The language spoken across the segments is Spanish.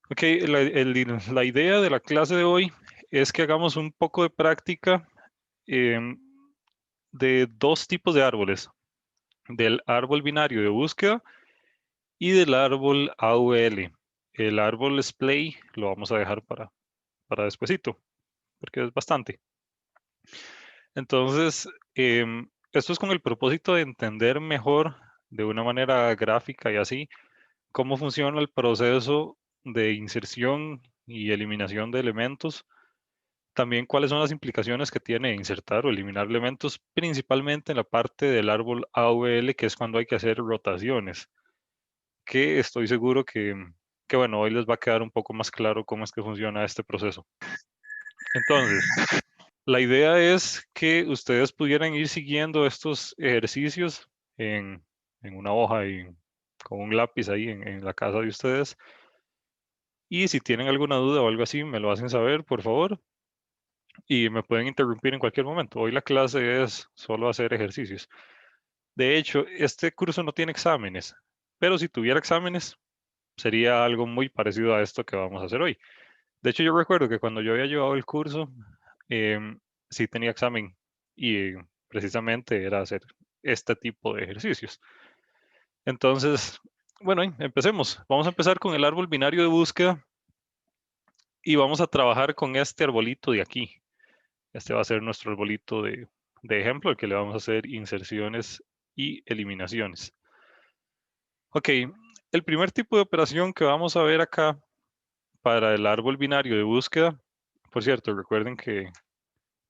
Ok, la idea de la clase de hoy es que hagamos un poco de práctica em, de dos tipos de árboles, del árbol binario de búsqueda y del árbol AUL. El árbol Splay lo vamos a dejar para despuesito, porque es bastante. Entonces, esto es con el propósito de entender mejor de una manera gráfica y así cómo funciona el proceso de inserción y eliminación de elementos. También cuáles son las implicaciones que tiene insertar o eliminar elementos, principalmente en la parte del árbol AVL, que es cuando hay que hacer rotaciones, que estoy seguro que bueno, hoy les va a quedar un poco más claro cómo es que funciona este proceso. Entonces, la idea es que ustedes pudieran ir siguiendo estos ejercicios en, en una hoja y con un lápiz ahí en la casa de ustedes. Y si tienen alguna duda o algo así, me lo hacen saber, por favor. Y me pueden interrumpir en cualquier momento. Hoy la clase es solo hacer ejercicios. De hecho, este curso no tiene exámenes, pero si tuviera exámenes, sería algo muy parecido a esto que vamos a hacer hoy. De hecho, yo recuerdo que cuando yo había llevado el curso, sí tenía examen y precisamente era hacer este tipo de ejercicios. Entonces, bueno, empecemos. Vamos a empezar con el árbol binario de búsqueda y vamos a trabajar con este arbolito de aquí. Este va a ser nuestro arbolito de ejemplo, el que le vamos a hacer inserciones y eliminaciones. Ok, el primer tipo de operación que vamos a ver acá para el árbol binario de búsqueda, por cierto, recuerden que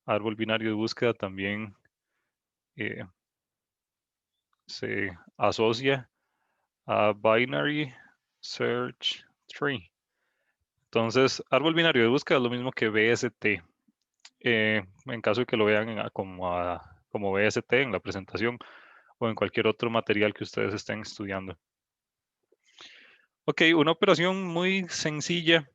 árbol binario de búsqueda también eh, se asocia a Binary Search Tree. Entonces, árbol binario de búsqueda es lo mismo que BST. En caso de que lo vean como BST en la presentación o en cualquier otro material que ustedes estén estudiando. Ok, una operación muy sencilla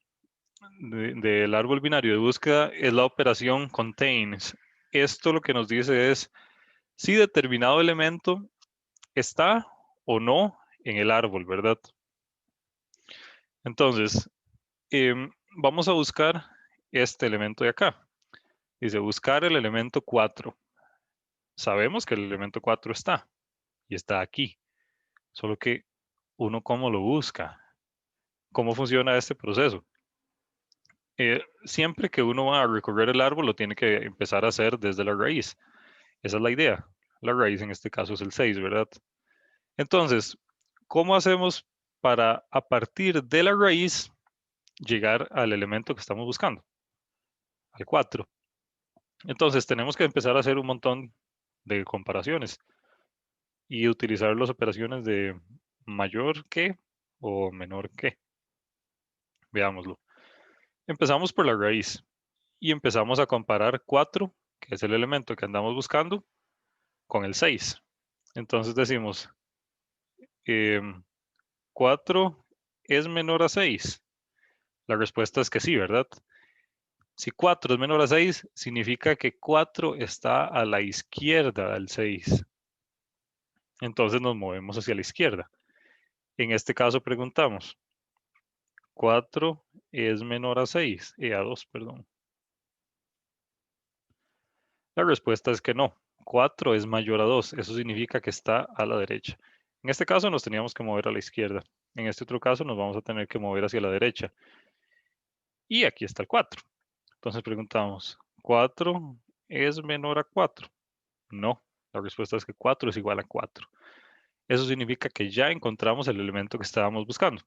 del árbol binario de búsqueda es la operación contains. Esto lo que nos dice es si determinado elemento está o no en el árbol, ¿verdad? Entonces, vamos a buscar este elemento de acá. Dice buscar el elemento 4. Sabemos que el elemento 4 está y está aquí, solo que uno cómo lo busca, cómo funciona este proceso. Siempre que uno va a recorrer el árbol, lo tiene que empezar a hacer desde la raíz. Esa es la idea. La raíz en este caso es el 6, ¿verdad? Entonces, ¿cómo hacemos para a partir de la raíz llegar al elemento que estamos buscando, al 4? Entonces, tenemos que empezar a hacer un montón de comparaciones y utilizar las operaciones de mayor que o menor que. Veámoslo. Empezamos por la raíz y empezamos a comparar 4, que es el elemento que andamos buscando, con el 6. Entonces decimos, em, 4 es menor a 6. La respuesta es que sí, ¿verdad? Si 4 es menor a 6, significa que 4 está a la izquierda del 6. Entonces nos movemos hacia la izquierda. En este caso preguntamos, 4 es menor a 6, a 2, perdón. La respuesta es que no. 4 es mayor a 2. Eso significa que está a la derecha. En este caso nos teníamos que mover a la izquierda. En este otro caso nos vamos a tener que mover hacia la derecha. Y aquí está el 4. Entonces preguntamos, ¿4 es menor a 4? No. La respuesta es que 4 es igual a 4. Eso significa que ya encontramos el elemento que estábamos buscando.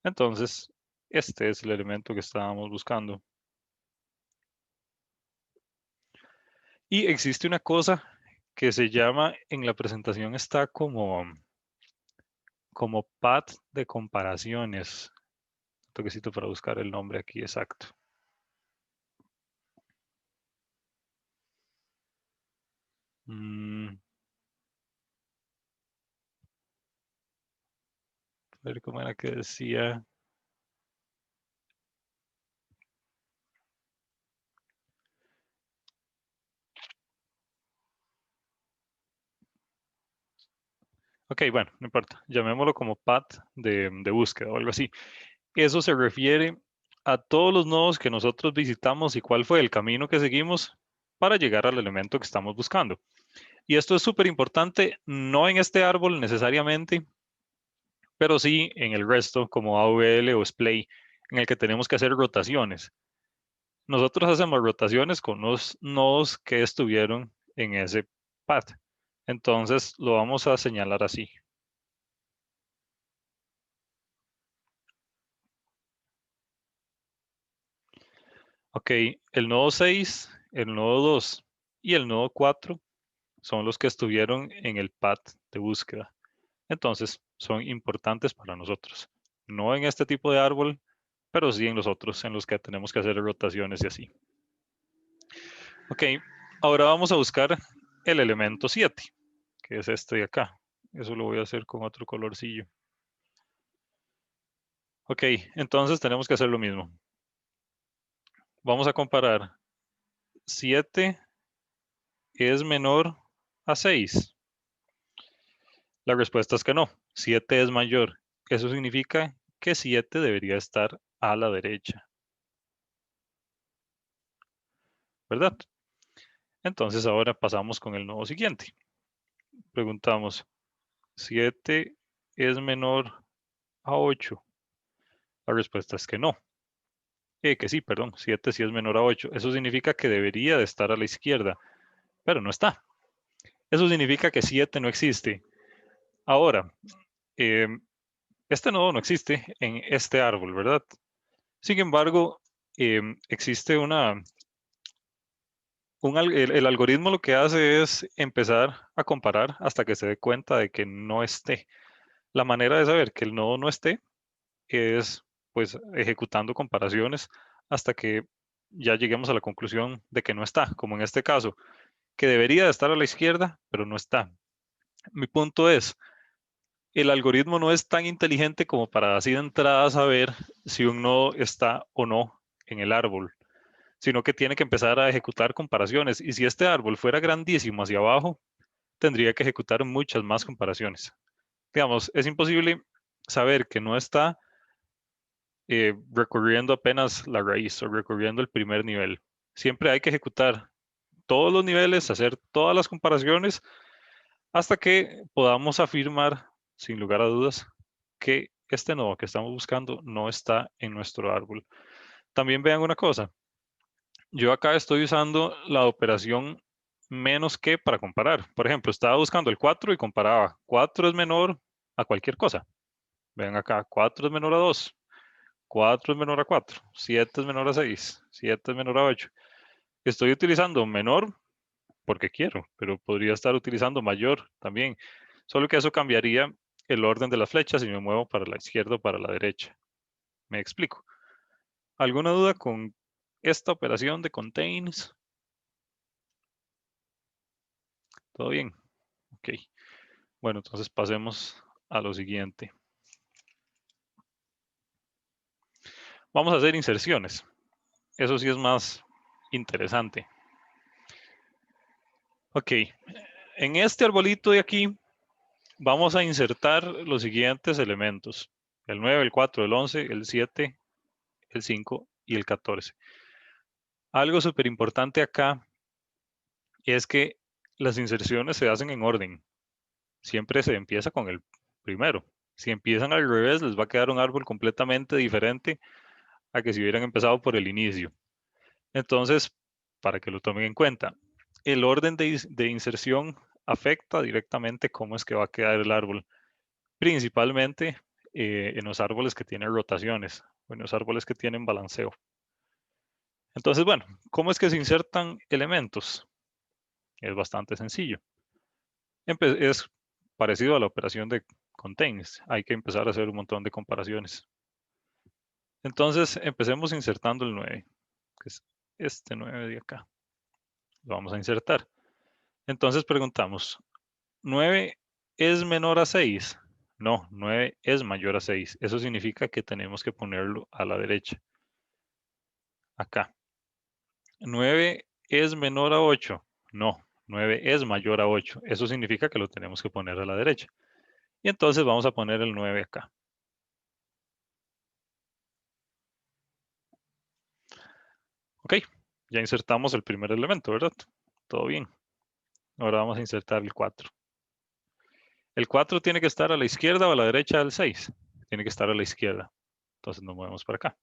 Entonces, este es el elemento que estábamos buscando. Y existe una cosa que se llama, en la presentación está como path de comparaciones. Un toquecito para buscar el nombre aquí exacto. A ver cómo era que decía. Ok, bueno, no importa. Llamémoslo como path de búsqueda o algo así. Eso se refiere a todos los nodos que nosotros visitamos y cuál fue el camino que seguimos para llegar al elemento que estamos buscando. Y esto es súper importante, no en este árbol necesariamente, pero sí en el resto, como AVL o Splay, en el que tenemos que hacer rotaciones. Nosotros hacemos rotaciones con los nodos que estuvieron en ese path. Entonces lo vamos a señalar así. Ok, el nodo 6, el nodo 2 y el nodo 4 son los que estuvieron en el path de búsqueda. Entonces son importantes para nosotros. No en este tipo de árbol, pero sí en los otros, en los que tenemos que hacer rotaciones y así. Ok, ahora vamos a buscar el elemento 7, que es este de acá. Eso lo voy a hacer con otro colorcillo. Ok, entonces tenemos que hacer lo mismo. Vamos a comparar 7 es menor a 6. La respuesta es que no, 7 es mayor. Eso significa que 7 debería estar a la derecha, ¿verdad? Entonces ahora pasamos con el nodo siguiente. Preguntamos, 7 es menor a 8. La respuesta es que no. Que sí, perdón, 7 sí es menor a 8. Eso significa que debería de estar a la izquierda, pero no está. Eso significa que 7 no existe. Ahora, em, este nodo no existe en este árbol, ¿verdad? Sin embargo, existe el algoritmo lo que hace es empezar a comparar hasta que se dé cuenta de que no esté. La manera de saber que el nodo no esté es pues ejecutando comparaciones hasta que ya lleguemos a la conclusión de que no está, como en este caso, que debería de estar a la izquierda, pero no está. Mi punto es, el algoritmo no es tan inteligente como para así de entrada saber si un nodo está o no en el árbol, sino que tiene que empezar a ejecutar comparaciones. Y si este árbol fuera grandísimo hacia abajo, tendría que ejecutar muchas más comparaciones. Digamos, es imposible saber que no está recorriendo apenas la raíz o recorriendo el primer nivel. Siempre hay que ejecutar todos los niveles, hacer todas las comparaciones hasta que podamos afirmar, sin lugar a dudas, que este nodo que estamos buscando no está en nuestro árbol. También vean una cosa, yo acá estoy usando la operación menos que para comparar. Por ejemplo, estaba buscando el 4 y comparaba. 4 es menor a cualquier cosa. Vean acá, 4 es menor a 2. 4 es menor a 4. 7 es menor a 6. 7 es menor a 8. Estoy utilizando menor porque quiero, pero podría estar utilizando mayor también. Solo que eso cambiaría el orden de las flechas si me muevo para la izquierda o para la derecha. ¿Me explico? ¿Alguna duda con esta operación de contains? ¿Todo bien? Ok. Bueno, entonces pasemos a lo siguiente. Vamos a hacer inserciones. Eso sí es más interesante. Ok. En este arbolito de aquí vamos a insertar los siguientes elementos. El 9, el 4, el 11, el 7, el 5 y el 14. Algo súper importante acá es que las inserciones se hacen en orden. Siempre se empieza con el primero. Si empiezan al revés, les va a quedar un árbol completamente diferente a que si hubieran empezado por el inicio. Entonces, para que lo tomen en cuenta, el orden de inserción afecta directamente cómo es que va a quedar el árbol, principalmente en los árboles que tienen rotaciones o en los árboles que tienen balanceo. Entonces, bueno, ¿cómo es que se insertan elementos? Es bastante sencillo. Es parecido a la operación de contains. Hay que empezar a hacer un montón de comparaciones. Entonces, empecemos insertando el 9, que es este 9 de acá. Lo vamos a insertar. Entonces preguntamos, ¿9 es menor a 6? No, 9 es mayor a 6. Eso significa que tenemos que ponerlo a la derecha. Acá. ¿9 es menor a 8? No, 9 es mayor a 8. Eso significa que lo tenemos que poner a la derecha. Y entonces vamos a poner el 9 acá. Ok, ya insertamos el primer elemento, ¿verdad? Todo bien. Ahora vamos a insertar el 4. El 4 tiene que estar a la izquierda o a la derecha del 6. Tiene que estar a la izquierda. Entonces nos movemos para acá.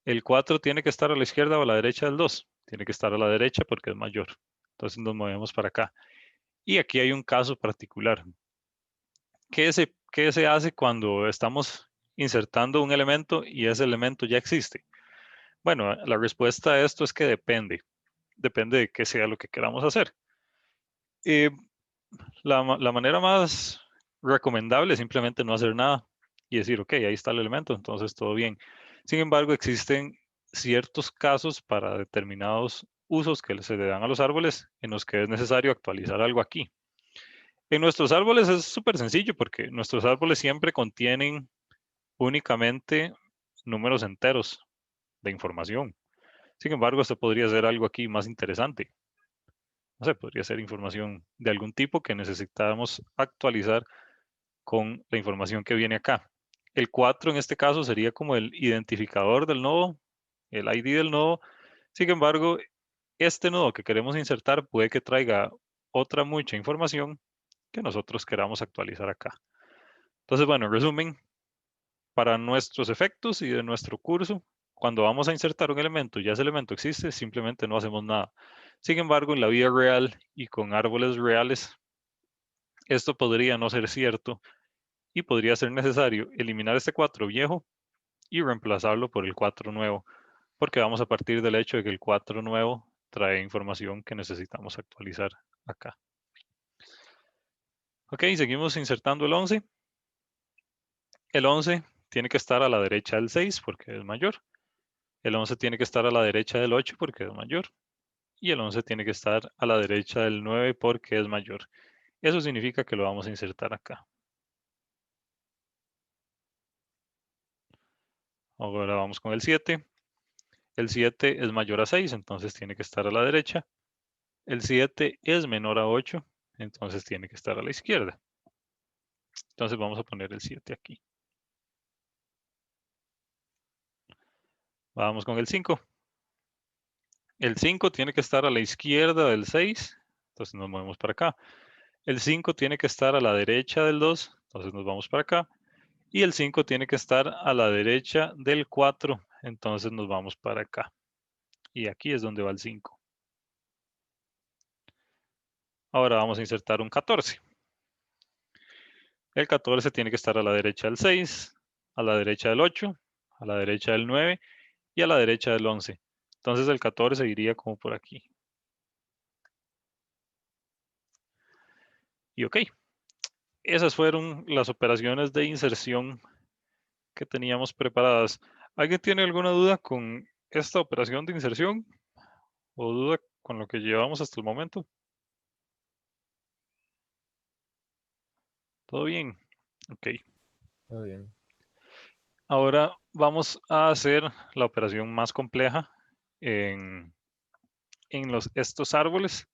El 4 tiene que estar a la izquierda o a la derecha del 2. Tiene que estar a la derecha porque es mayor. Entonces nos movemos para acá. Y aquí hay un caso particular. ¿Qué se hace cuando estamos insertando un elemento y ese elemento ya existe? Bueno, la respuesta a esto es que depende. Depende de qué sea lo que queramos hacer. Eh, la manera más recomendable es simplemente no hacer nada y decir, ok, ahí está el elemento, entonces todo bien. Sin embargo, existen ciertos casos para determinados usos que se le dan a los árboles en los que es necesario actualizar algo aquí. En nuestros árboles es súper sencillo porque nuestros árboles siempre contienen únicamente números enteros de información. Sin embargo, esto podría ser algo aquí más interesante. No sé, podría ser información de algún tipo que necesitamos actualizar con la información que viene acá. El 4 en este caso sería como el identificador del nodo, el ID del nodo. Sin embargo, este nodo que queremos insertar puede que traiga otra mucha información que nosotros queramos actualizar acá. Entonces, bueno, en resumen, para nuestros efectos y de nuestro curso, cuando vamos a insertar un elemento y ya ese elemento existe, simplemente no hacemos nada. Sin embargo, en la vida real y con árboles reales, esto podría no ser cierto y podría ser necesario eliminar este 4 viejo y reemplazarlo por el 4 nuevo, porque vamos a partir del hecho de que el 4 nuevo trae información que necesitamos actualizar acá. Ok, seguimos insertando el 11. El 11 tiene que estar a la derecha del 6 porque es mayor. El 11 tiene que estar a la derecha del 8 porque es mayor. Y el 11 tiene que estar a la derecha del 9 porque es mayor. Eso significa que lo vamos a insertar acá. Ahora vamos con el 7. El 7 es mayor a 6, entonces tiene que estar a la derecha. El 7 es menor a 8, entonces tiene que estar a la izquierda. Entonces vamos a poner el 7 aquí. Vamos con el 5. El 5 tiene que estar a la izquierda del 6, entonces nos movemos para acá. El 5 tiene que estar a la derecha del 2, entonces nos vamos para acá. Y el 5 tiene que estar a la derecha del 4, entonces nos vamos para acá. Y aquí es donde va el 5. Ahora vamos a insertar un 14. El 14 tiene que estar a la derecha del 6, a la derecha del 8, a la derecha del 9 y a la derecha del 11. Entonces el 14 iría como por aquí. Y ok, esas fueron las operaciones de inserción que teníamos preparadas. ¿Alguien tiene alguna duda con esta operación de inserción o duda con lo que llevamos hasta el momento? ¿Todo bien? Ok. Muy bien. Ahora vamos a hacer la operación más compleja en, estos árboles,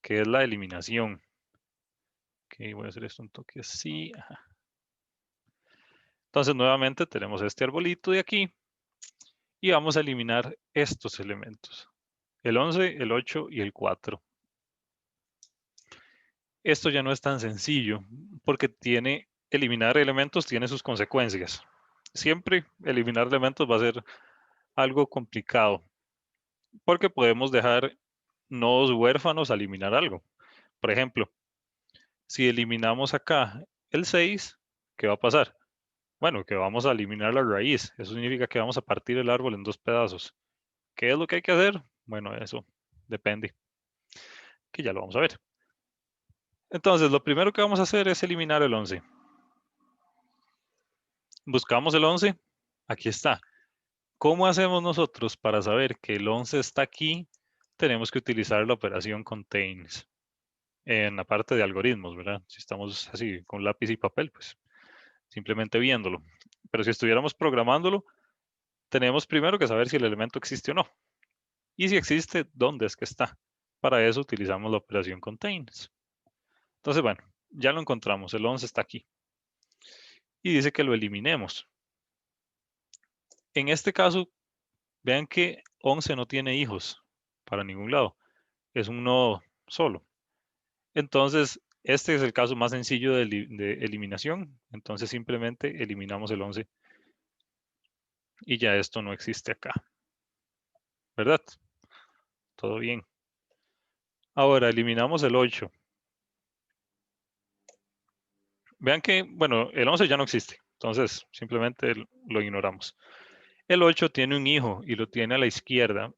que es la eliminación. Ok, voy a hacer esto un toque así. Ajá. Entonces, nuevamente tenemos este arbolito de aquí y vamos a eliminar estos elementos. El 11, el 8 y el 4. Esto ya no es tan sencillo porque eliminar elementos tiene sus consecuencias. Siempre eliminar elementos va a ser algo complicado porque podemos dejar nodos huérfanos al eliminar algo. Por ejemplo, si eliminamos acá el 6, ¿qué va a pasar? Bueno, que vamos a eliminar la raíz. Eso significa que vamos a partir el árbol en 2 pedazos. ¿Qué es lo que hay que hacer? Bueno, eso depende, que ya lo vamos a ver. Entonces, lo primero que vamos a hacer es eliminar el 11. Buscamos el 11. Aquí está. ¿Cómo hacemos nosotros para saber que el 11 está aquí? Tenemos que utilizar la operación contains en la parte de algoritmos, ¿verdad? Si estamos así con lápiz y papel, pues simplemente viéndolo. Pero si estuviéramos programándolo, tenemos primero que saber si el elemento existe o no. Y si existe, ¿dónde es que está? Para eso utilizamos la operación contains. Entonces, bueno, ya lo encontramos. El 11 está aquí. Y dice que lo eliminemos. En este caso, Vean que 11 no tiene hijos para ningún lado. Es un nodo solo. Entonces, este es el caso más sencillo de eliminación. Entonces, simplemente eliminamos el 11 y ya esto no existe acá. ¿Verdad? Todo bien. Ahora, eliminamos el 8. Vean que, bueno, el 11 ya no existe. Entonces, simplemente lo ignoramos. El 8 tiene un hijo y lo tiene a la izquierda.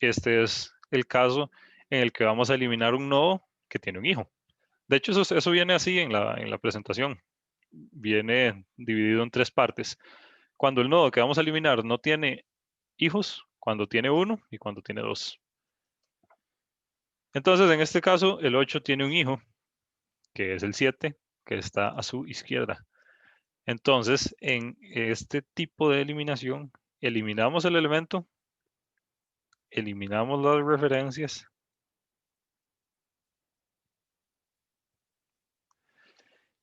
Este es el caso en el que vamos a eliminar un nodo que tiene un hijo. De hecho, eso viene así en la presentación. Viene dividido en tres partes. Cuando el nodo que vamos a eliminar no tiene hijos, cuando tiene uno y cuando tiene dos. Entonces, en este caso, el 8 tiene un hijo, que es el 7, que está a su izquierda. Entonces, en este tipo de eliminación, eliminamos el elemento, eliminamos las referencias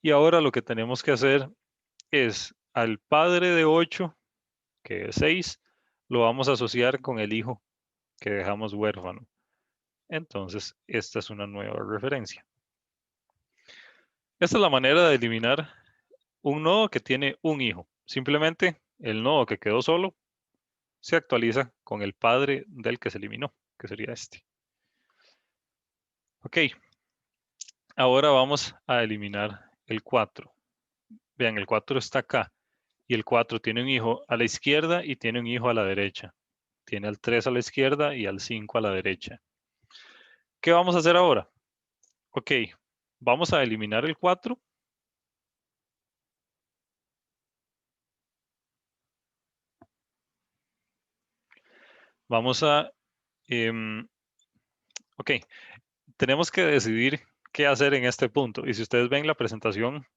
y ahora lo que tenemos que hacer es al padre de 8, que es 6, lo vamos a asociar con el hijo que dejamos huérfano. Entonces, esta es una nueva referencia. Esta es la manera de eliminar un nodo que tiene un hijo. Simplemente el nodo que quedó solo se actualiza con el padre del que se eliminó, que sería este. Ok, ahora vamos a eliminar el 4. Vean, el 4 está acá y el 4 tiene un hijo a la izquierda y tiene un hijo a la derecha. Tiene al 3 a la izquierda y al 5 a la derecha. ¿Qué vamos a hacer ahora? Ok, vamos a eliminar el 4. Vamos a... ok, tenemos que decidir qué hacer en este punto. Y si ustedes ven la presentación,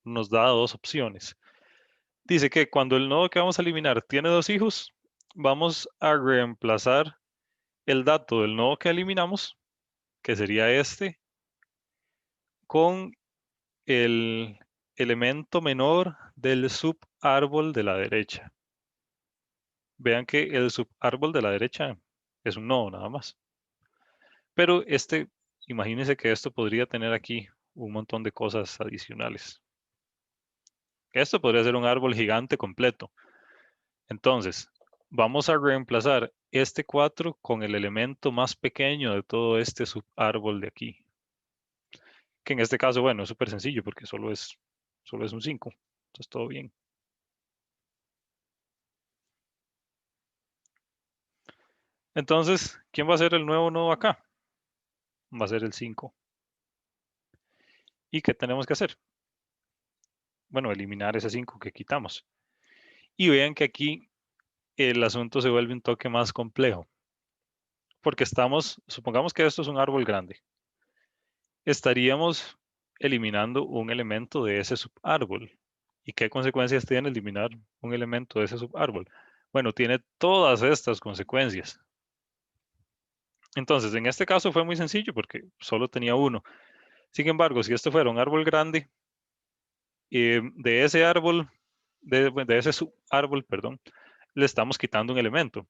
nos da dos opciones. Dice que cuando el nodo que vamos a eliminar tiene dos hijos, vamos a reemplazar el dato del nodo que eliminamos, que sería este, con el elemento menor del subárbol de la derecha. Vean que el subárbol de la derecha es un nodo nada más. Pero imagínense que esto podría tener aquí un montón de cosas adicionales. Esto podría ser un árbol gigante completo. Entonces, vamos a reemplazar este 4 con el elemento más pequeño de todo este subárbol de aquí. Que en este caso, bueno, es súper sencillo porque solo es un 5. Entonces, todo bien. Entonces, ¿quién va a ser el nuevo nodo acá? Va a ser el 5. ¿Y qué tenemos que hacer? Bueno, eliminar ese 5 que quitamos. Y vean que aquí el asunto se vuelve un toque más complejo. Porque supongamos que esto es un árbol grande. Estaríamos eliminando un elemento de ese subárbol. ¿Y qué consecuencias tiene eliminar un elemento de ese subárbol? Bueno, tiene todas estas consecuencias. Entonces, en este caso fue muy sencillo porque solo tenía uno. Sin embargo, si esto fuera un árbol grande, de ese árbol, de ese subárbol, perdón, le estamos quitando un elemento.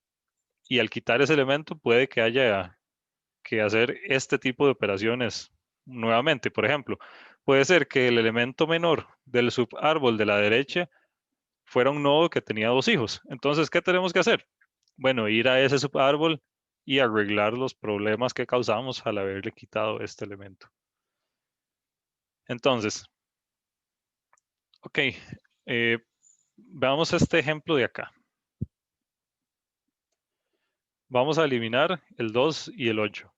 Y al quitar ese elemento puede que haya que hacer este tipo de operaciones nuevamente. Por ejemplo, puede ser que el elemento menor del subárbol de la derecha fuera un nodo que tenía dos hijos. Entonces, ¿qué tenemos que hacer? Bueno, ir a ese subárbol y arreglar los problemas que causamos al haberle quitado este elemento. Entonces, ok, veamos este ejemplo de acá. Vamos a eliminar el 2 y el 8.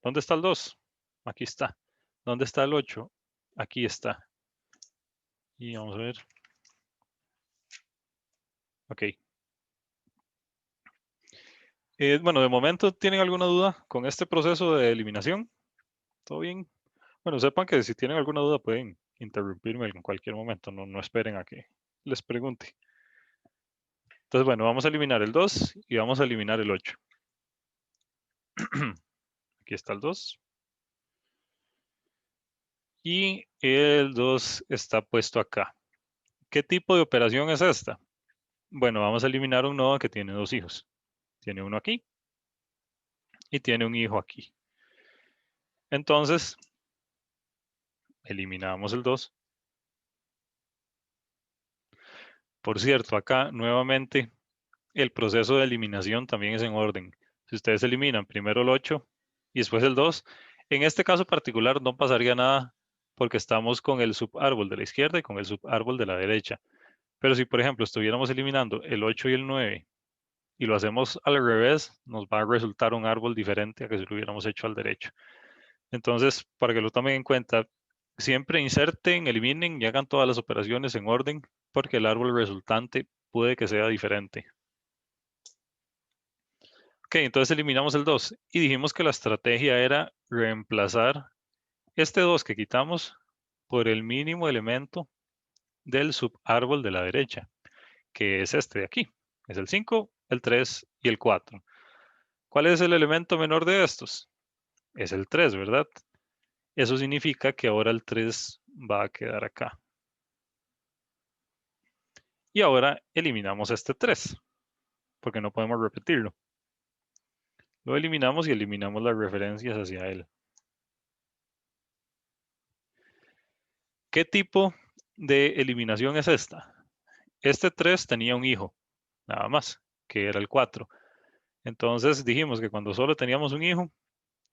¿Dónde está el 2? Aquí está. ¿Dónde está el 8? Aquí está. Y vamos a ver. Ok. Bueno, de momento, ¿tienen alguna duda con este proceso de eliminación? ¿Todo bien? Bueno, sepan que si tienen alguna duda pueden interrumpirme en cualquier momento. No esperen a que les pregunte. Entonces, bueno, vamos a eliminar el 2 y vamos a eliminar el 8. Aquí está el 2. Y el 2 está puesto acá. ¿Qué tipo de operación es esta? Bueno, vamos a eliminar un nodo que tiene dos hijos. Tiene uno aquí y tiene un hijo aquí. Entonces, eliminamos el 2. Por cierto, acá nuevamente el proceso de eliminación también es en orden. Si ustedes eliminan primero el 8 y después el 2, en este caso particular no pasaría nada porque estamos con el subárbol de la izquierda y con el subárbol de la derecha. Pero si, por ejemplo, estuviéramos eliminando el 8 y el 9 y lo hacemos al revés, nos va a resultar un árbol diferente a que si lo hubiéramos hecho al derecho. Entonces, para que lo tomen en cuenta, siempre inserten, eliminen y hagan todas las operaciones en orden porque el árbol resultante puede que sea diferente. Ok, entonces eliminamos el 2 y dijimos que la estrategia era reemplazar este 2 que quitamos por el mínimo elemento del subárbol de la derecha, que es este de aquí. Es el 5, el 3 y el 4. ¿Cuál es el elemento menor de estos? Es el 3, ¿verdad? Eso significa que ahora el 3 va a quedar acá. Y ahora eliminamos este 3, porque no podemos repetirlo. Lo eliminamos y eliminamos las referencias hacia él. ¿Qué tipo de eliminación es esta? Este 3 tenía un hijo, nada más, que era el 4. Entonces dijimos que cuando solo teníamos un hijo,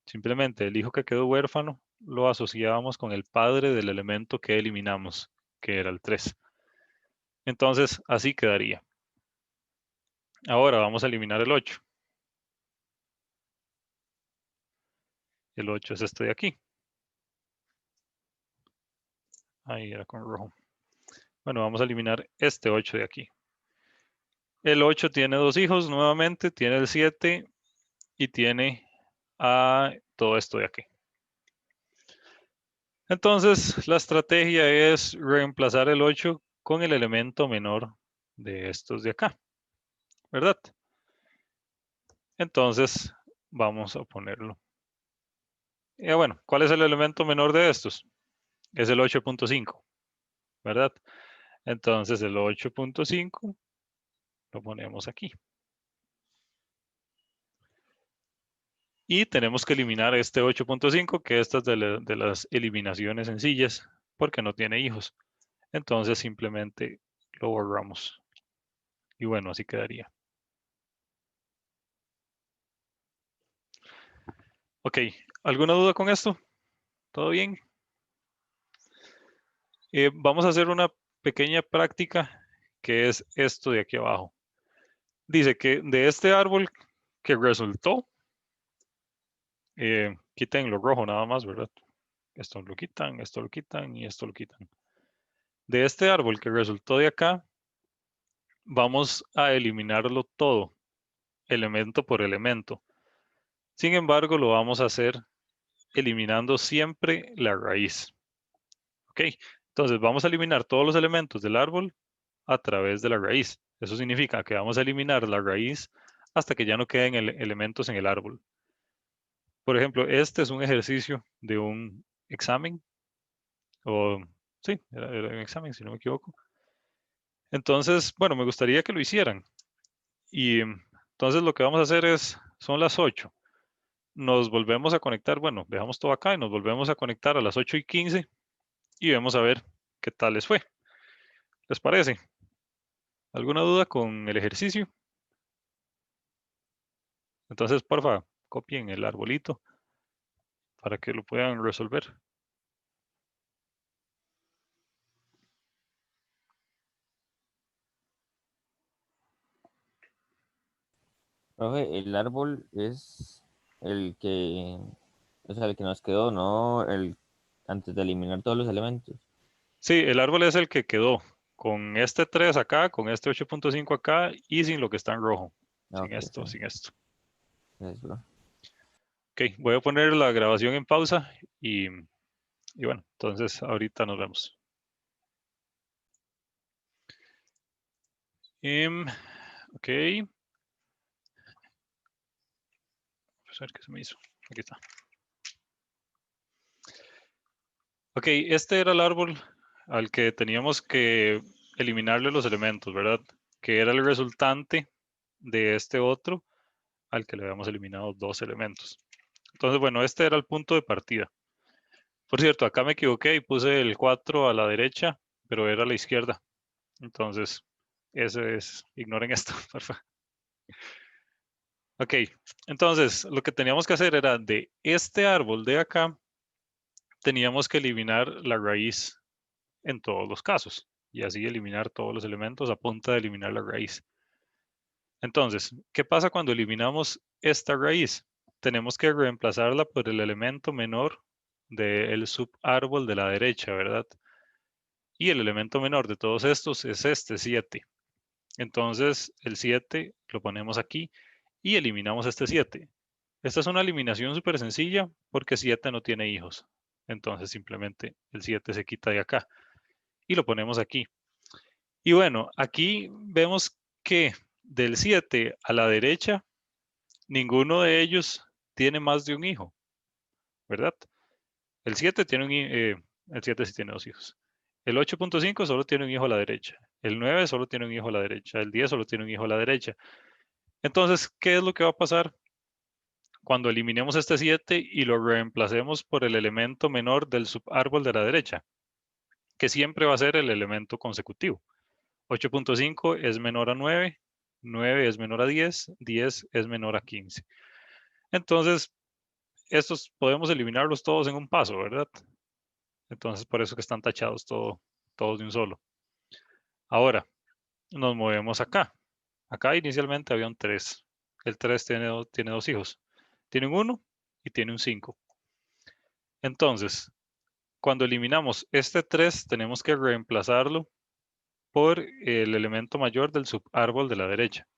simplemente el hijo que quedó huérfano lo asociábamos con el padre del elemento que eliminamos, que era el 3. Entonces así quedaría. Ahora vamos a eliminar el 8. El 8 es este de aquí. Ahí era con rojo. Bueno, vamos a eliminar este 8 de aquí. El 8 tiene dos hijos nuevamente, tiene el 7 y tiene a todo esto de aquí. Entonces, la estrategia es reemplazar el 8 con el elemento menor de estos de acá, ¿verdad? Entonces, vamos a ponerlo. Y bueno, ¿cuál es el elemento menor de estos? Es el 8.5, ¿verdad? Entonces, el 8.5 lo ponemos aquí. Y tenemos que eliminar este 8.5, que esta es de las eliminaciones sencillas, porque no tiene hijos. Entonces, simplemente lo borramos. Y bueno, así quedaría. Ok, ¿alguna duda con esto? ¿Todo bien? Vamos a hacer una pequeña práctica que es esto de aquí abajo. Dice que de este árbol que resultó, quiten lo rojo nada más, ¿verdad? Esto lo quitan y esto lo quitan. De este árbol que resultó de acá, vamos a eliminarlo todo, elemento por elemento. Sin embargo, lo vamos a hacer eliminando siempre la raíz. ¿Ok? Entonces vamos a eliminar todos los elementos del árbol a través de la raíz. Eso significa que vamos a eliminar la raíz hasta que ya no queden elementos en el árbol. Por ejemplo, este es un ejercicio de un examen, o sí, era un examen si no me equivoco. Entonces, bueno, me gustaría que lo hicieran. Y entonces lo que vamos a hacer son las 8. Nos volvemos a conectar, bueno, dejamos todo acá y nos volvemos a conectar a las 8:15 y vamos a ver qué tal les fue. ¿Les parece? ¿Alguna duda con el ejercicio? Entonces, porfa, copien el arbolito para que lo puedan resolver. Profe, el árbol es el que, o sea, el que nos quedó, ¿no? El antes de eliminar todos los elementos. Sí, el árbol es el que quedó con este 3 acá, con este 8.5 acá y sin lo que está en rojo. Ah, Sin ok, esto, ok. sin esto. Gracias, bro. Ok, voy a poner la grabación en pausa y bueno, entonces ahorita nos vemos. Ok, vamos a ver qué se me hizo. Aquí está. Ok, este era el árbol al que teníamos que eliminarle los elementos, ¿verdad? que era el resultante de este otro al que le habíamos eliminado 2 elementos. Entonces, bueno, este era el punto de partida. Por cierto, acá me equivoqué y puse el 4 a la derecha, pero era a la izquierda. Entonces, ignoren esto, por favor. Ok, entonces lo que teníamos que hacer era de este árbol de acá, teníamos que eliminar la raíz en todos los casos y así eliminar todos los elementos a punta de eliminar la raíz. Entonces, ¿qué pasa cuando eliminamos esta raíz? Tenemos que reemplazarla por el elemento menor del subárbol de la derecha, ¿verdad? Y el elemento menor de todos estos es este 7. Entonces, el 7 lo ponemos aquí y eliminamos este 7. Esta es una eliminación súper sencilla porque 7 no tiene hijos. Entonces, simplemente el 7 se quita de acá y lo ponemos aquí. Y bueno, aquí vemos que del 7 a la derecha, ninguno de ellos tiene más de un hijo, ¿verdad? El 7 tiene el 7 sí tiene 2 hijos. El 8.5 solo tiene un hijo a la derecha. El 9 solo tiene un hijo a la derecha. El 10 solo tiene un hijo a la derecha. Entonces, ¿qué es lo que va a pasar cuando eliminemos este 7 y lo reemplacemos por el elemento menor del subárbol de la derecha? Que siempre va a ser el elemento consecutivo. 8.5 es menor a 9, 9 es menor a 10, 10 es menor a 15. Entonces, estos podemos eliminarlos todos en un paso, ¿verdad? Entonces, por eso que están tachados todos de un solo. Ahora, nos movemos acá. Acá inicialmente había un 3. El 3 tiene dos hijos. Tiene un 1 y tiene un 5. Entonces, cuando eliminamos este 3, tenemos que reemplazarlo por el elemento mayor del subárbol de la derecha.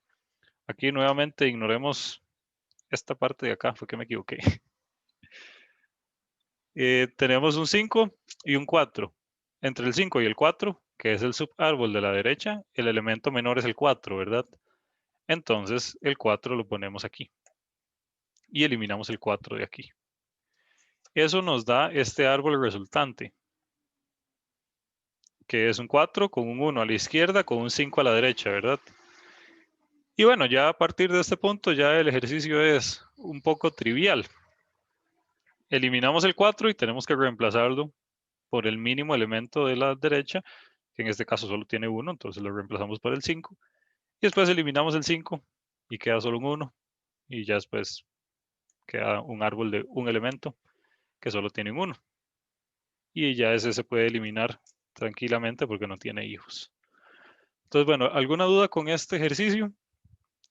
Aquí nuevamente ignoremos esta parte de acá, fue que me equivoqué. Tenemos un 5 y un 4. Entre el 5 y el 4, que es el subárbol de la derecha, el elemento menor es el 4, ¿verdad? Entonces el 4 lo ponemos aquí y eliminamos el 4 de aquí. Eso nos da este árbol resultante, que es un 4 con un 1 a la izquierda, con un 5 a la derecha, ¿verdad? Y bueno, ya a partir de este punto ya el ejercicio es un poco trivial. Eliminamos el 4 y tenemos que reemplazarlo por el mínimo elemento de la derecha, que en este caso solo tiene 1, entonces lo reemplazamos por el 5. Y después eliminamos el 5 y queda solo un 1. Y ya después queda un árbol de un elemento que solo tiene un 1. Y ya ese se puede eliminar tranquilamente porque no tiene hijos. Entonces, bueno, ¿alguna duda con este ejercicio?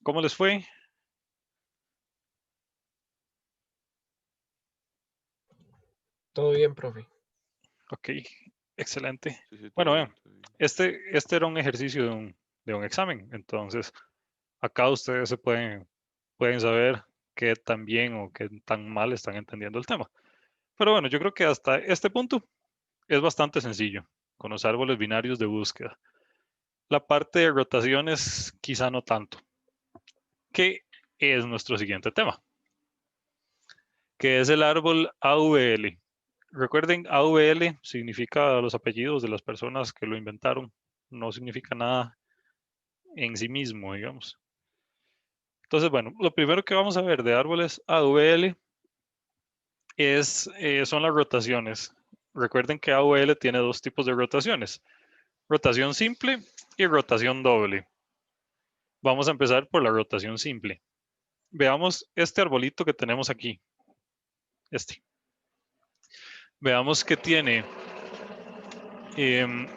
¿Cómo les fue? Todo bien, profe. Ok, excelente. Sí, sí, todo Bueno, bien, vean, todo bien. este era un ejercicio de un examen. Entonces, acá ustedes pueden saber qué tan bien o qué tan mal están entendiendo el tema. Pero bueno, yo creo que hasta este punto es bastante sencillo con los árboles binarios de búsqueda. La parte de rotaciones quizá no tanto. ¿Qué es nuestro siguiente tema? Que es el árbol AVL. Recuerden, AVL significa los apellidos de las personas que lo inventaron. No significa nada en sí mismo, digamos. Entonces, bueno, lo primero que vamos a ver de árboles AVL son las rotaciones. Recuerden que AVL tiene dos tipos de rotaciones. Rotación simple y rotación doble. Vamos a empezar por la rotación simple. Veamos este arbolito que tenemos aquí. Este. Veamos que em,